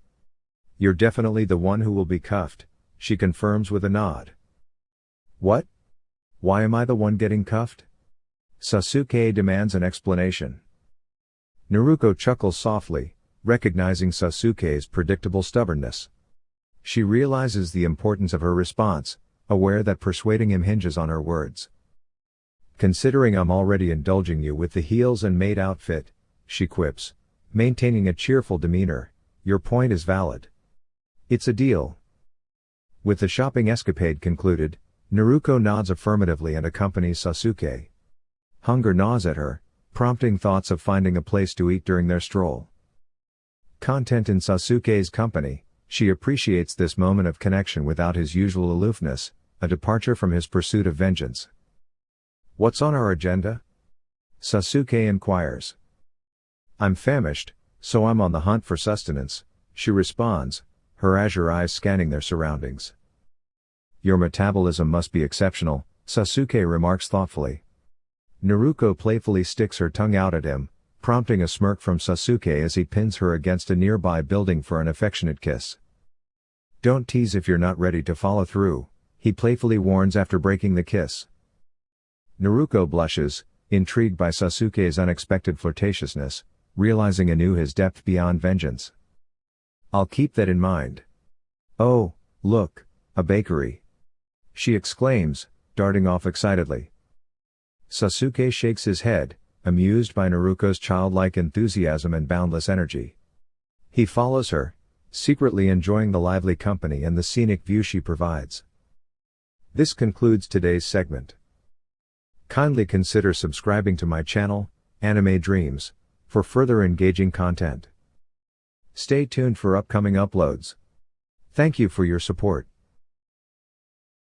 You're definitely the one who will be cuffed, she confirms with a nod. What? Why am I the one getting cuffed? Sasuke demands an explanation. Naruko chuckles softly, recognizing Sasuke's predictable stubbornness. She realizes the importance of her response, aware that persuading him hinges on her words. Considering I'm already indulging you with the heels and maid outfit, she quips, maintaining a cheerful demeanor, your point is valid. It's a deal. With the shopping escapade concluded, Naruko nods affirmatively and accompanies Sasuke. Hunger gnaws at her, prompting thoughts of finding a place to eat during their stroll. Content in Sasuke's company, she appreciates this moment of connection without his usual aloofness, a departure from his pursuit of vengeance. What's on our agenda? Sasuke inquires. I'm famished, so I'm on the hunt for sustenance, she responds, her azure eyes scanning their surroundings. Your metabolism must be exceptional, Sasuke remarks thoughtfully. Naruko playfully sticks her tongue out at him, prompting a smirk from Sasuke as he pins her against a nearby building for an affectionate kiss. Don't tease if you're not ready to follow through, he playfully warns after breaking the kiss. Naruko blushes, intrigued by Sasuke's unexpected flirtatiousness, realizing anew his depth beyond vengeance. I'll keep that in mind. Oh, look, a bakery. She exclaims, darting off excitedly. Sasuke shakes his head, amused by Naruko's childlike enthusiasm and boundless energy. He follows her, secretly enjoying the lively company and the scenic view she provides. This concludes today's segment. Kindly consider subscribing to my channel, Anime Dreams, for further engaging content. Stay tuned for upcoming uploads. Thank you for your support.